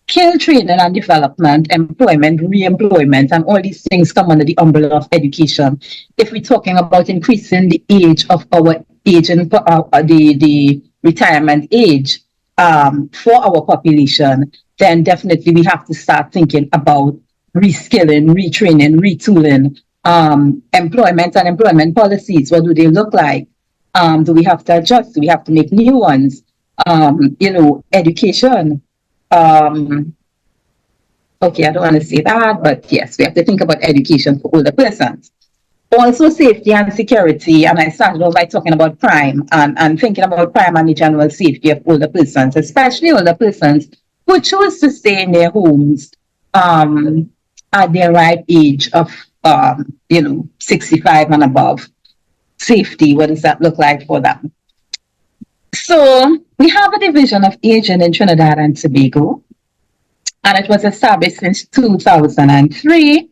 skill training and development, employment, re-employment, and all these things come under the umbrella of education. If we're talking about increasing the age of our aging, the retirement age for our population, then definitely we have to start thinking about reskilling, retraining, retooling, employment and employment policies. What do they look like? Do we have to adjust? Do we have to make new ones? Education. Okay, I don't want to say that, but yes, we have to think about education for older persons. Also, safety and security, and I started off by talking about crime and thinking about crime and the general safety of older persons, especially older persons who choose to stay in their homes at their ripe age of 65 and above. Safety, what does that look like for them? So we have a division of aging in Trinidad and Tobago, and it was established since 2003.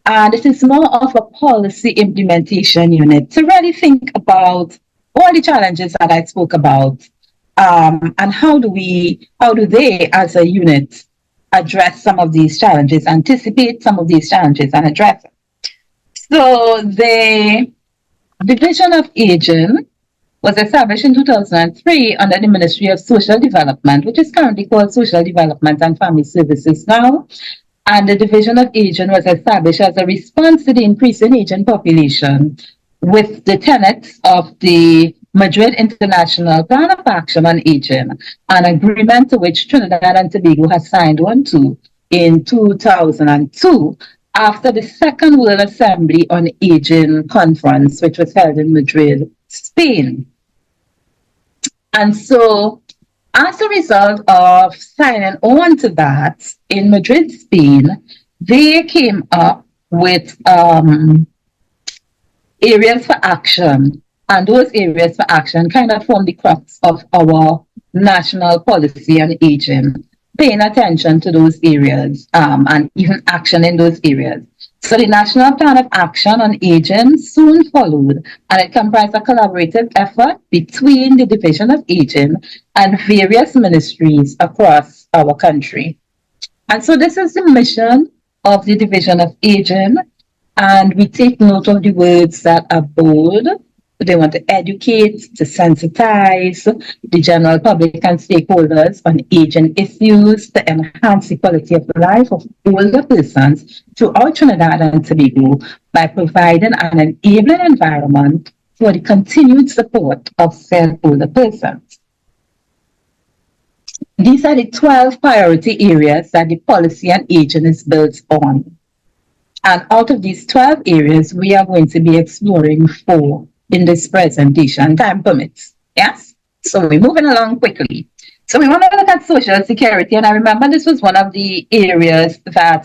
And it is more of a policy implementation unit to really think about all the challenges that I spoke about, and how do they as a unit address some of these challenges, anticipate some of these challenges and address them. So the Division of Aging was established in 2003 under the Ministry of Social Development, which is currently called Social Development and Family Services now. And the Division of Aging was established as a response to the increase in aging population with the tenets of the Madrid International Plan of Action on Aging, an agreement to which Trinidad and Tobago has signed on to in 2002 after the Second World Assembly on Aging Conference, which was held in Madrid, Spain. And so, as a result of signing on to that in Madrid, Spain, they came up with areas for action. And those areas for action kind of form the crux of our national policy on aging, paying attention to those areas and even action in those areas. So the National Plan of Action on Aging soon followed, and it comprised a collaborative effort between the Division of Aging and various ministries across our country. And so this is the mission of the Division of Aging, and we take note of the words that are bold. They want to educate, to sensitize the general public and stakeholders on aging issues, to enhance the quality of life of older persons throughout Trinidad and Tobago by providing an enabling environment for the continued support of said older persons. These are the 12 priority areas that the policy on aging is built on. And out of these 12 areas, we are going to be exploring 4 in this presentation, time permits. Yes? So we're moving along quickly. So we want to look at social security, and I remember this was one of the areas that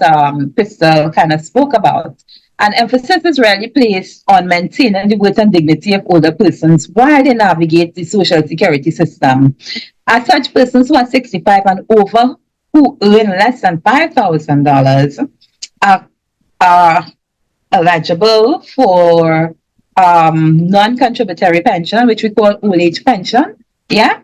Crystal kind of spoke about. And emphasis is really placed on maintaining the worth and dignity of older persons while they navigate the social security system. As such, persons who are 65 and over who earn less than $5,000 are eligible for non-contributory pension, which we call old age pension. Yeah.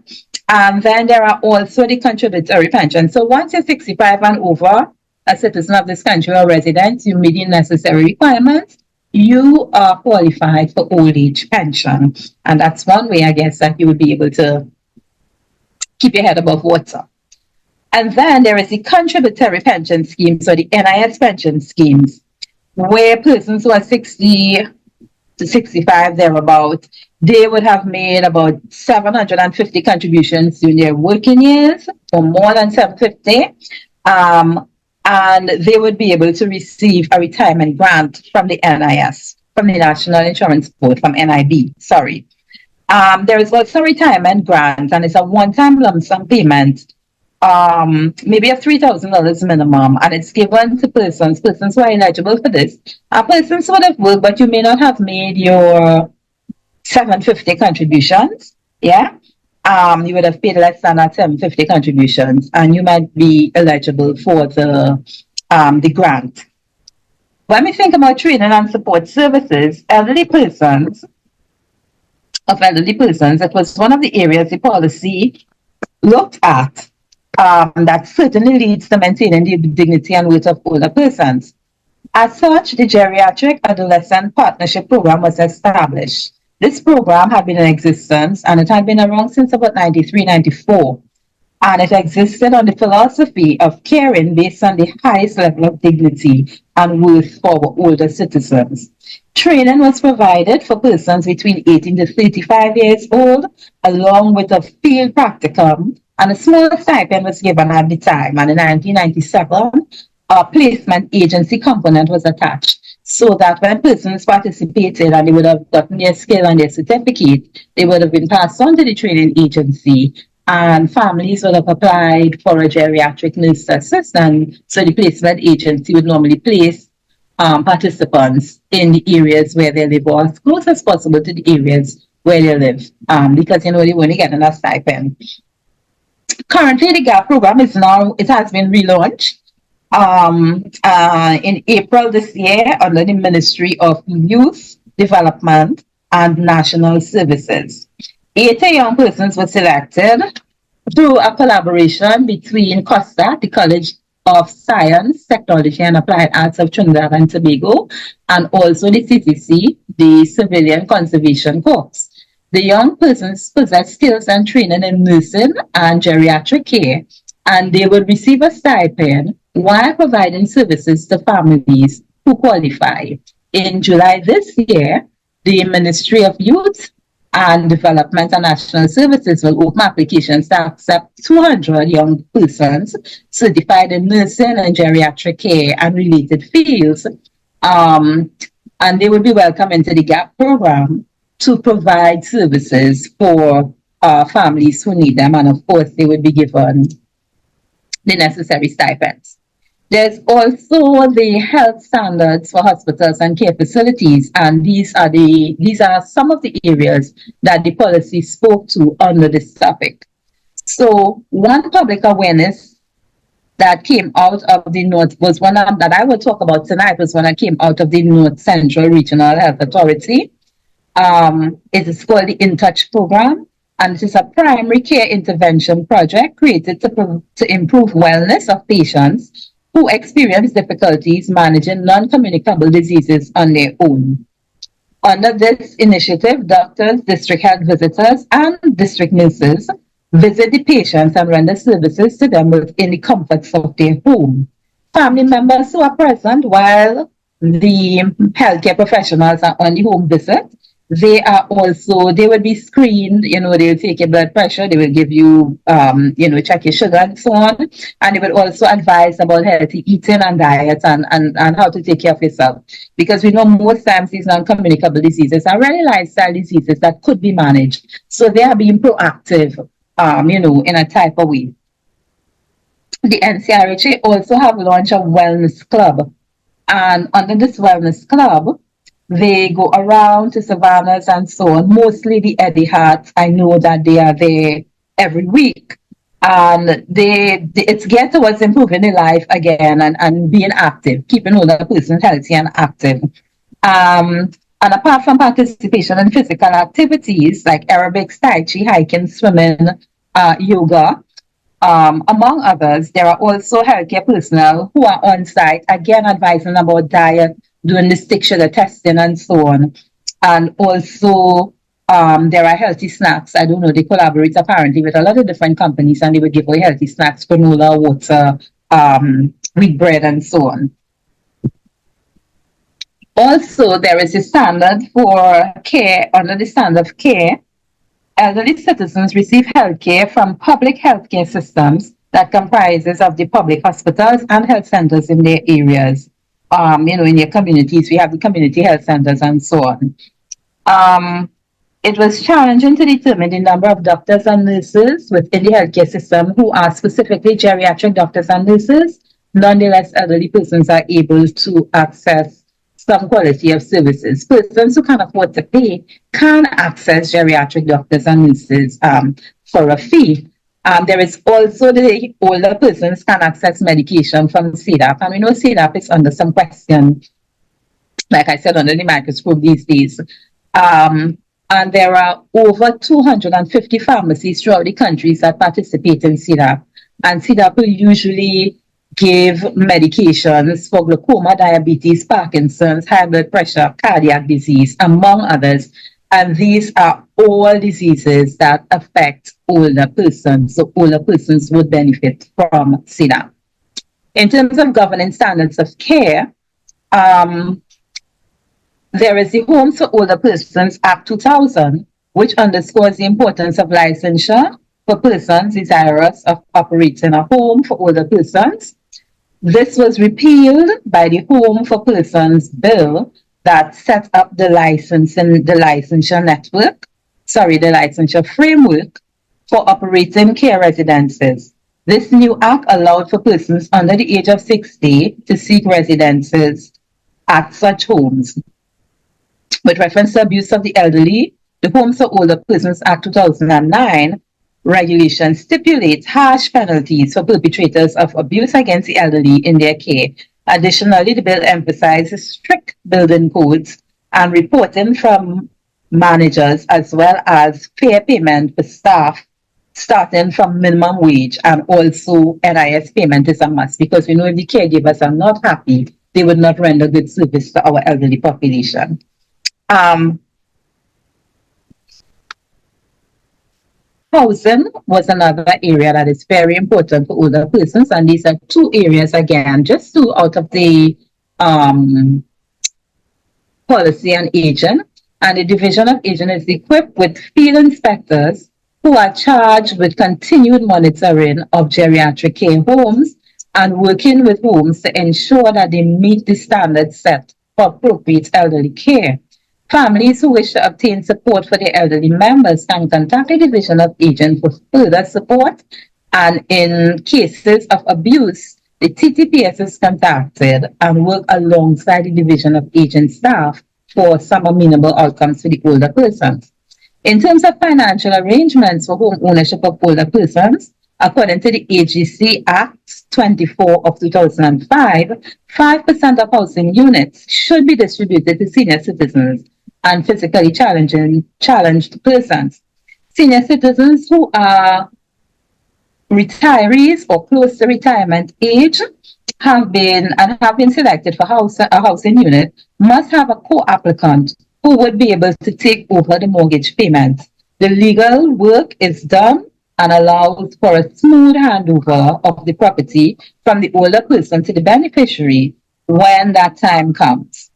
And then there are also the contributory pension. So once you're 65 and over, a citizen of this country or resident, you meet the necessary requirements, you are qualified for old age pension. And that's one way, I guess, that you would be able to keep your head above water. And then there is the contributory pension schemes, or the NIS pension schemes, where persons who are 60 to 65, thereabout, they would have made about 750 contributions during their working years, or more than 750. And they would be able to receive a retirement grant from the NIS, from the National Insurance Board, from NIB, sorry. There is also a retirement grant, and it's a one-time lump sum payment, maybe of $3,000 minimum, and it's given to persons who are eligible for this. Persons who would have worked, but you may not have made your 750 contributions. Yeah. You would have paid less than that 750 contributions, and you might be eligible for the grant. When we think about training and support services, elderly persons, it was one of the areas the policy looked at that certainly leads to maintaining the dignity and worth of older persons. As such, the Geriatric Adolescent Partnership Program was established. This program had been in existence and it had been around since about 93, 94. And it existed on the philosophy of caring based on the highest level of dignity and worth for our older citizens. Training was provided for persons between 18 to 35 years old, along with a field practicum, and a small stipend was given at the time. And in 1997, a placement agency component was attached, so that when persons participated and they would have gotten their skill and their certificate, they would have been passed on to the training agency, and families would have applied for a geriatric nurse assistant. So the placement agency would normally place participants in the areas where they live, or as close as possible to the areas where they live, because they only get a stipend. Currently, the GAP program it has been relaunched in April this year under the Ministry of Youth Development and National Services. 80 young persons were selected through a collaboration between COSTA, the College of Science, Technology and Applied Arts of Trinidad and Tobago, and also the CCC, the Civilian Conservation Corps. The young persons possess skills and training in nursing and geriatric care, and they would receive a stipend while providing services to families who qualify. In July this year, the Ministry of Youth and Development and National Services will open applications to accept 200 young persons certified in nursing and geriatric care and related fields. And they will be welcome into the GAP program to provide services for families who need them. And of course, they will be given the necessary stipends. There's also the health standards for hospitals and care facilities, and these are some of the areas that the policy spoke to under this topic. So one public awareness that came out of the North was one that I will talk about tonight, was one that came out of the North Central Regional Health Authority. It is called the In Touch program, and it is a primary care intervention project created to improve wellness of patients who experience difficulties managing non-communicable diseases on their own. Under this initiative, doctors, district health visitors, and district nurses visit the patients and render services to them within the comforts of their home. Family members who are present while the healthcare professionals are on the home visit, they will be screened, they will take your blood pressure, they will give you, check your sugar and so on. And they will also advise about healthy eating and diet and how to take care of yourself. Because we know most times these non-communicable diseases are really lifestyle diseases that could be managed. So they are being proactive, in a type of way. The NCRHA also have launched a wellness club. And under this wellness club, they go around to savannas and so on, mostly the Eddie Hats. I know that they are there every week. And it's geared towards improving their life again and being active, keeping older persons healthy and active. And apart from participation in physical activities like aerobics, tai chi, hiking, swimming, yoga, among others, there are also healthcare personnel who are on site, again advising about diet, doing the stick sugar testing and so on. And also there are healthy snacks. I don't know, they collaborate apparently with a lot of different companies, and they would give away healthy snacks, granola, water, wheat bread and so on. Also, there is a standard for care. Under the standard of care, elderly citizens receive health care from public healthcare systems that comprises of the public hospitals and health centers in their areas. In your communities, we have the community health centers and so on. It was challenging to determine the number of doctors and nurses within the healthcare system who are specifically geriatric doctors and nurses. Nonetheless, elderly persons are able to access some quality of services. Persons who can afford to pay can access geriatric doctors and nurses for a fee. There is also the older persons can access medication from CDAP, and we know CDAP is under some question, like I said, under the microscope these days. And there are over 250 pharmacies throughout the countries that participate in CDAP. and CDAP will usually give medications for glaucoma, diabetes, Parkinson's, high blood pressure, cardiac disease, among others. And these are all diseases that affect older persons. So older persons would benefit from CDAP. In terms of governing standards of care, there is the Homes for Older Persons Act 2000, which underscores the importance of licensure for persons desirous of operating a home for older persons. This was repealed by the Home for Persons Bill that set up the licensure framework for operating care residences. This new act allowed for persons under the age of 60 to seek residences at such homes. With reference to abuse of the elderly, the Homes for Older Persons Act 2009 regulation stipulates harsh penalties for perpetrators of abuse against the elderly in their care. Additionally, the bill emphasizes strict building codes and reporting from managers, as well as fair payment for staff starting from minimum wage, and also NIS payment is a must, because we know if the caregivers are not happy, they would not render good service to our elderly population. Housing was another area that is very important for older persons, and these are two areas, again, just two out of the policy and aging. And the Division of Aging is equipped with field inspectors who are charged with continued monitoring of geriatric care homes and working with homes to ensure that they meet the standards set for appropriate elderly care. Families who wish to obtain support for their elderly members can contact the Division of Aging for further support. And in cases of abuse, the TTPS is contacted and work alongside the Division of Aging staff for some amenable outcomes for the older persons. In terms of financial arrangements for home ownership of older persons, according to the AGC Act 24 of 2005, 5% of housing units should be distributed to senior citizens and physically challenged persons. Senior citizens who are retirees or close to retirement age have been selected for a housing unit must have a co-applicant who would be able to take over the mortgage payment. The legal work is done and allows for a smooth handover of the property from the older person to the beneficiary when that time comes.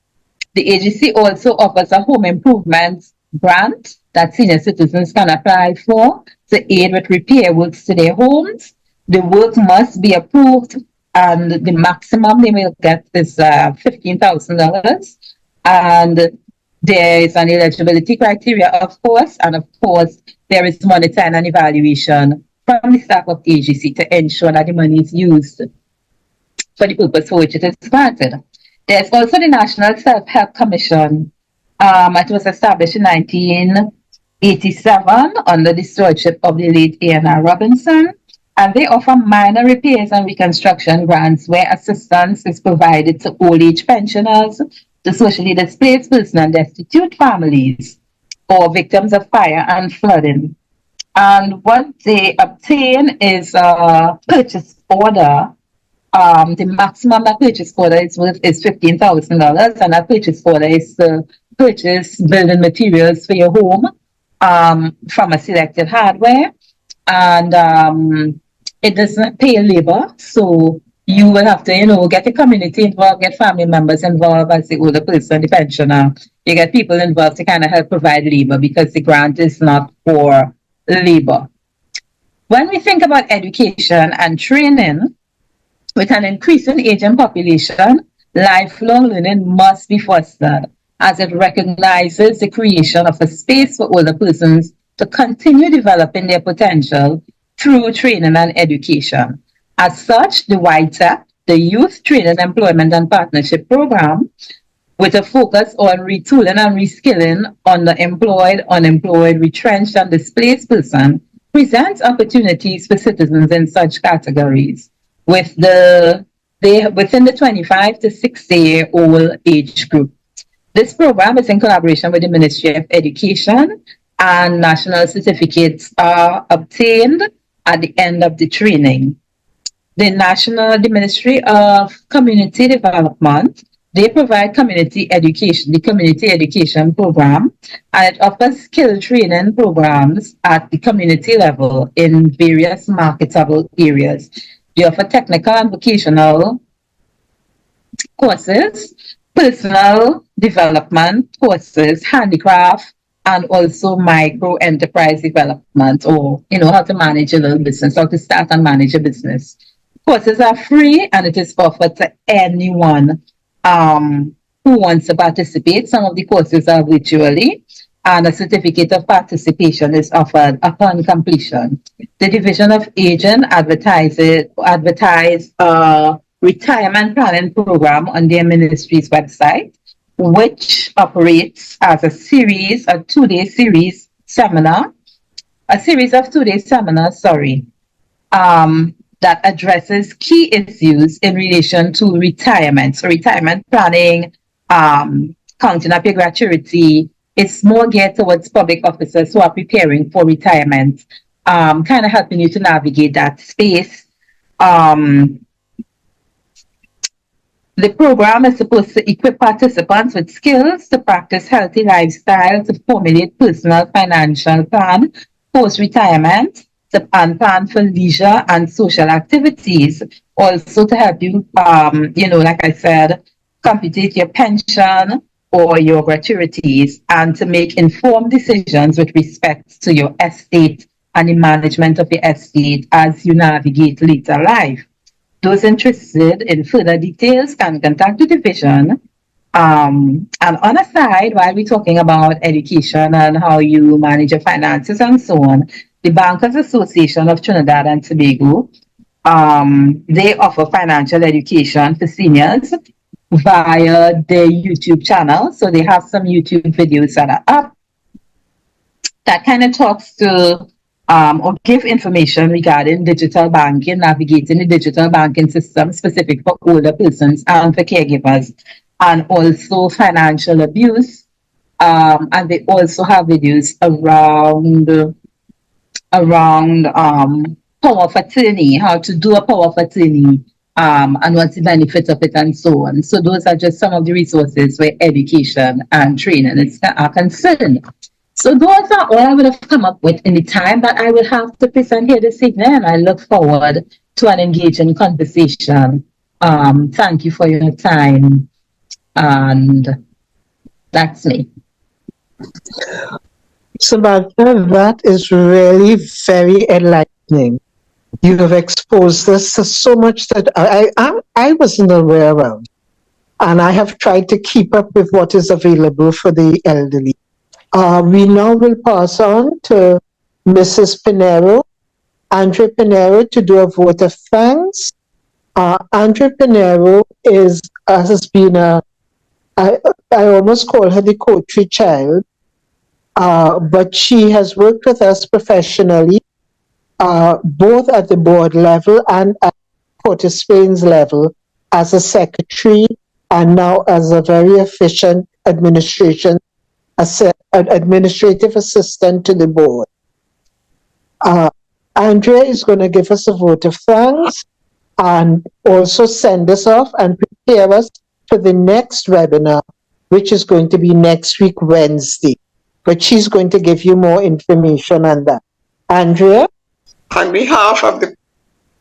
The AGC also offers a home improvement grant that senior citizens can apply for to aid with repair works to their homes. The work must be approved, and the maximum they will get is $15,000. And there is an eligibility criteria, of course, and of course, there is monitoring and evaluation from the staff of AGC to ensure that the money is used for the purpose for which it is granted. There's also the National Self-Help Commission. It was established in 1987 under the stewardship of the late A.N.R. Robinson, and they offer minor repairs and reconstruction grants where assistance is provided to old age pensioners, to socially displaced persons and destitute families, or victims of fire and flooding. And what they obtain is a purchase order. The maximum that purchase order is worth is $15,000, and that purchase order is to purchase building materials for your home from a selected hardware, and it doesn't pay labor, so you will have to, get the community involved, get family members involved as the older person, the pensioner. You get people involved to kind of help provide labor because the grant is not for labor. When we think about education and training, with an increasing aging population, lifelong learning must be fostered as it recognizes the creation of a space for older persons to continue developing their potential through training and education. As such, the YTEP, the Youth Training, Employment and Partnership Program, with a focus on retooling and reskilling underemployed, unemployed, retrenched, and displaced persons, presents opportunities for citizens in such categories within the 25 to 60-year-old age group. This program is in collaboration with the Ministry of Education, and national certificates are obtained at the end of the training. the Ministry of Community Development, they provide community education, the community education program, and it offers skill training programs at the community level in various marketable areas. They offer technical and vocational courses, personal development courses, handicraft, and also micro enterprise development, or how to manage a little business, how to start and manage a business. Courses are free and it is offered to anyone who wants to participate. Some of the courses are virtually, and a certificate of participation is offered upon completion. The Division of Aging advertise retirement planning program on their ministry's website, which operates as a series of 2-day seminars, that addresses key issues in relation to retirement. So retirement planning, counting up your gratuity, it's more geared towards public officers who are preparing for retirement, kind of helping you to navigate that space. The program is supposed to equip participants with skills to practice healthy lifestyle, to formulate personal financial plan post-retirement, and plan for leisure and social activities. Also to help you, like I said, compute your pension or your gratuities, and to make informed decisions with respect to your estate and the management of your estate as you navigate later life. Those interested in further details can contact the division. And on a side, while we're talking about education and how you manage your finances and so on, the Bankers Association of Trinidad and Tobago, they offer financial education for seniors via their YouTube channel. So they have some YouTube videos that are up that kind of talks to or give information regarding digital banking, navigating the digital banking system specific for older persons and for caregivers, and also financial abuse. And they also have videos around power of attorney, how to do a power of attorney, and what's the benefit of it and so on. So those are just some of the resources where education and training are concerned. So those are all I would have come up with in the time that I will have to present here this evening, and I look forward to an engaging conversation. Thank you for your time, and that's me. Samantha, that is really very enlightening. You have exposed us to so much that I wasn't aware of, and I have tried to keep up with what is available for the elderly. We now will pass on to Mrs. Pinero, Andre Pinero, to do a vote of thanks. Andre Pinero has been I almost call her the Coterie child, but she has worked with us professionally, both at the board level and at Port of Spain's level as a secretary, and now as a very efficient administrative assistant to the board. Andrea is going to give us a vote of thanks and also send us off and prepare us for the next webinar, which is going to be next week, Wednesday. But she's going to give you more information on that. Andrea? On behalf of the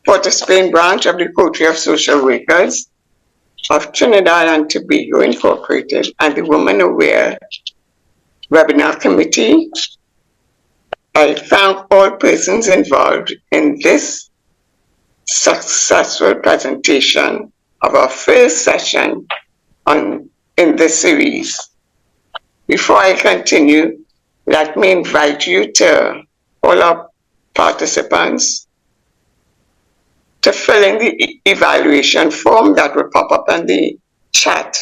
Port of Spain branch of the Coterie of Social Workers of Trinidad and Tobago Incorporated and the Women Aware Webinar Committee, I thank all persons involved in this successful presentation of our first session in this series. Before I continue, let me invite you to all our participants to fill in the evaluation form that will pop up in the chat.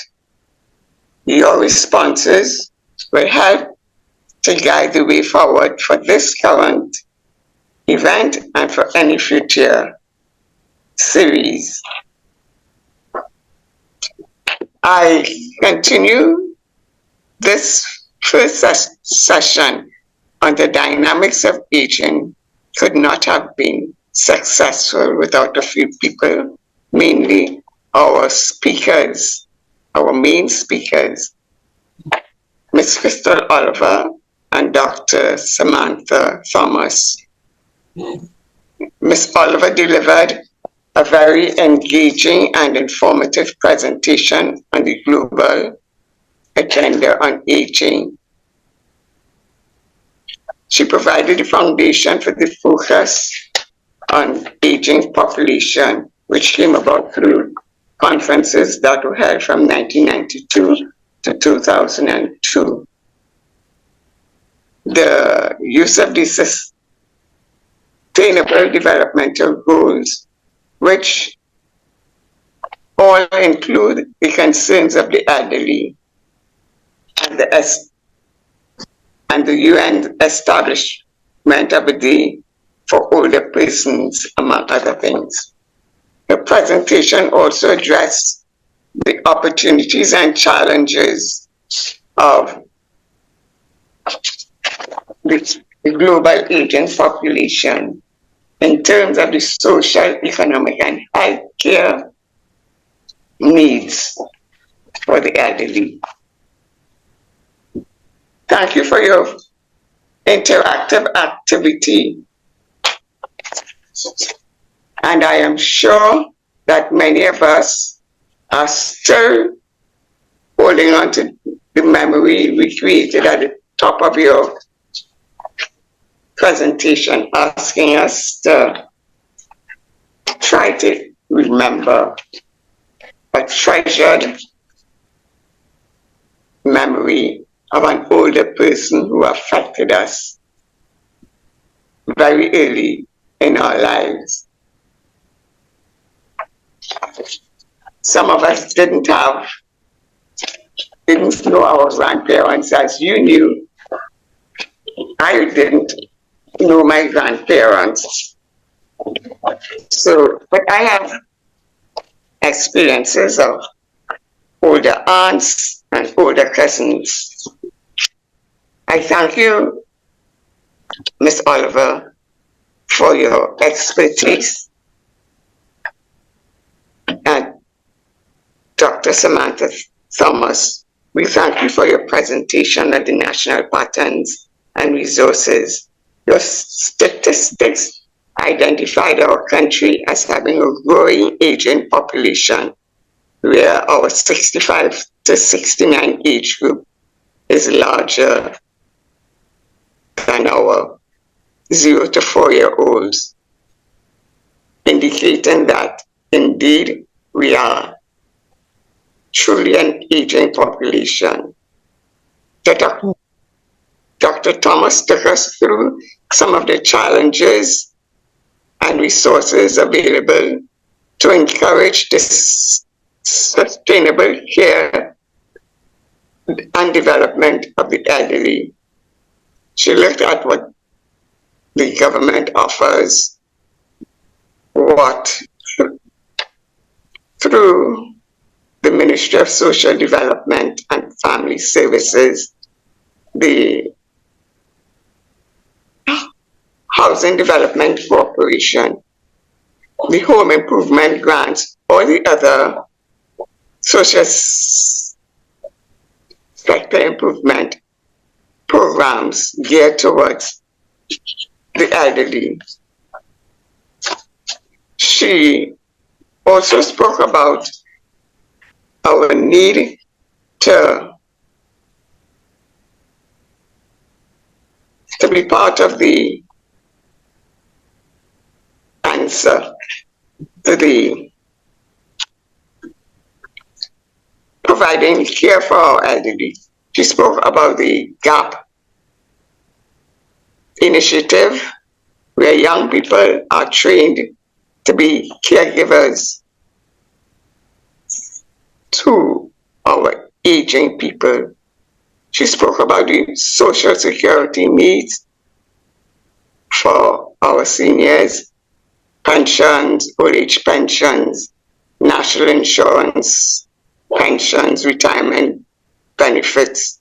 Your responses will help to guide the way forward for this current event and for any future series. I continue this first session on the dynamics of aging could not have been successful without a few people, mainly our speakers, our main speakers, Ms. Crystal Oliver and Dr. Samantha Thomas. Ms. Oliver delivered a very engaging and informative presentation on the global agenda on aging. She provided the foundation for the focus on aging population, which came about through conferences that were held from 1992 to 2002. The use of the Sustainable Developmental Goals, which all include the concerns of the elderly and the UN establishment of a day for older persons, among other things. The presentation also addressed the opportunities and challenges of the global aging population in terms of the social, economic, and health care needs for the elderly. Thank you for your interactive activity. And I am sure that many of us are still holding on to the memory we created at the top of your presentation, asking us to try to remember a treasured memory of an older person who affected us very early in our lives. Some of us didn't know our grandparents as you knew. I didn't know my grandparents. So, but I have experiences of older aunts and older cousins. I thank you, Ms. Oliver, for your expertise, and Dr. Samantha Thomas, we thank you for your presentation on the national patterns and resources. Your statistics identified our country as having a growing aging population, where our 65 to 69 age group is larger than our 0 to 4-year-olds, indicating that indeed we are truly an aging population. Dr. Thomas took us through some of the challenges and resources available to encourage this sustainable care and development of the elderly. She looked at what the government offers, what through the Ministry of Social Development and Family Services, the Housing Development Corporation, the Home Improvement Grants, or the other social sector improvement programs geared towards the elderly. She also spoke about our need to be part of the answer to the providing care for our elderly. She spoke about the GAP initiative, where young people are trained to be caregivers to our aging people. She spoke about the social security needs for our seniors, pensions, old age pensions, national insurance, pensions, retirement benefits.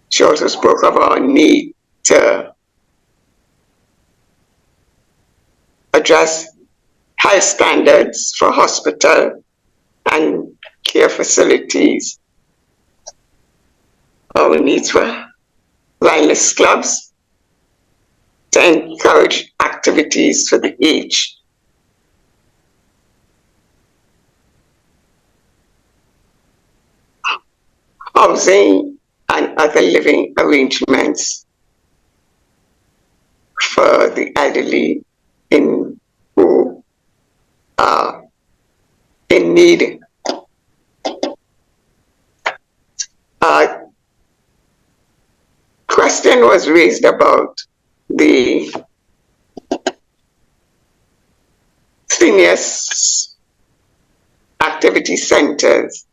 She also spoke of our need to address high standards for hospital and care facilities. Our needs for wellness clubs to encourage activities for the aged. Housing and other living arrangements for the elderly who are in need. Question was raised about the seniors activity centers,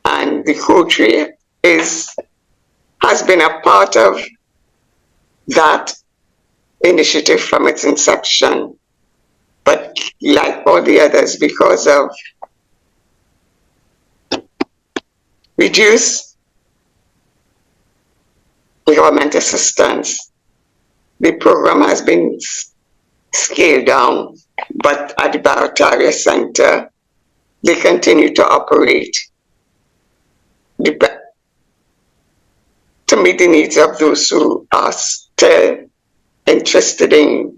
and the Coterie has been a part of that initiative from its inception, but like all the others, because of reduced government assistance, the program has been scaled down, but at the Barataria Center, they continue to operate to meet the needs of those who are still interested in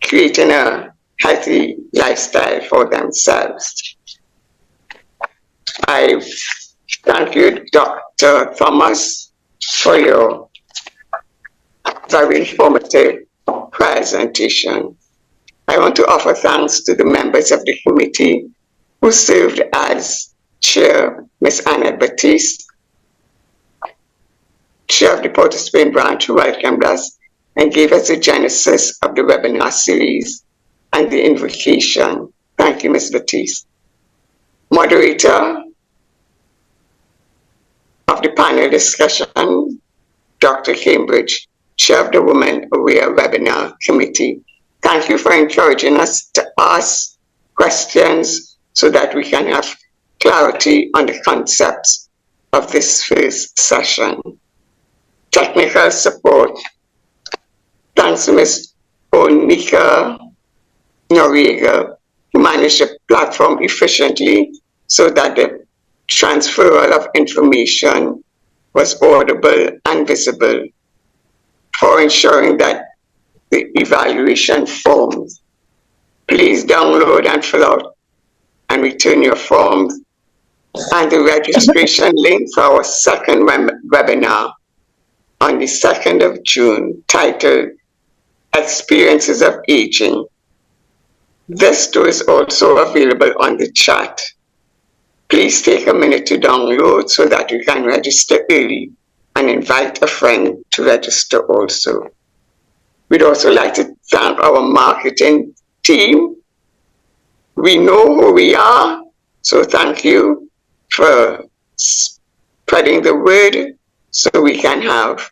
creating a healthy lifestyle for themselves. I thank you, Dr. Thomas, for your very informative presentation. I want to offer thanks to the members of the committee who served as Chair, Ms. Annette Batiste, Chair of the Port of Spain branch, who welcomed us and gave us the genesis of the webinar series and the invocation. Thank you, Ms. Batiste. Moderator of the panel discussion, Dr. Cambridge, Chair of the Women Aware Webinar Committee. Thank you for encouraging us to ask questions so that we can have clarity on the concepts of this first session. Technical support. Thanks to Ms. Onika Noriega, who managed the platform efficiently so that the transfer of information was audible and visible, for ensuring that the evaluation forms. Please download and fill out and return your forms and the registration link for our second webinar on the 2nd of June, titled Experiences of Aging. This too is also available on the chat. Please take a minute to download so that you can register early and invite a friend to register also. We'd also like to thank our marketing team. We know who we are, so thank you for spreading the word so we can have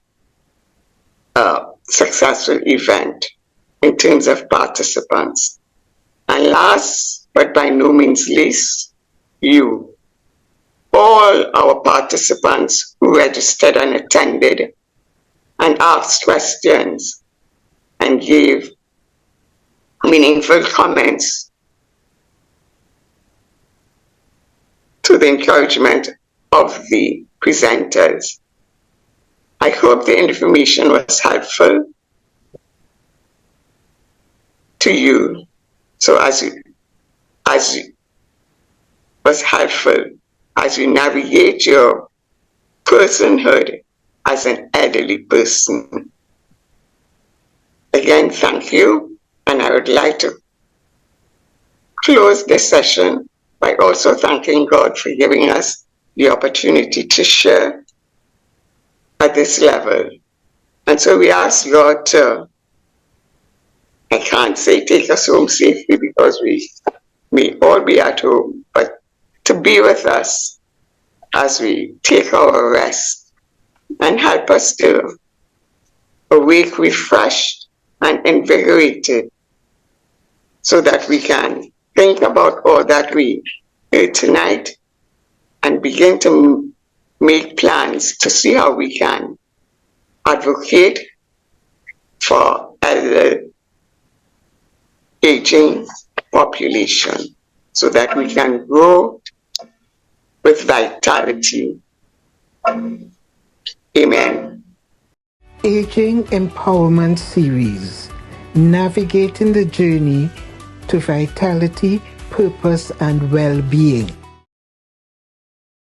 a successful event in terms of participants. And last, but by no means least, you, all our participants who registered and attended and asked questions and gave meaningful comments to the encouragement of the presenters. I hope the information was helpful to you. So as was helpful as you navigate your personhood as an elderly person. Again, thank you, and I would like to close this session by also thanking God for giving us the opportunity to share at this level. And so we ask God to, I can't say take us home safely because we may all be at home, but to be with us as we take our rest and help us to awake refreshed and invigorated so that we can think about all that we heard tonight and begin to make plans to see how we can advocate for elder aging population so that we can grow with vitality. Amen. Aging Empowerment Series, navigating the journey to vitality, purpose, and well-being.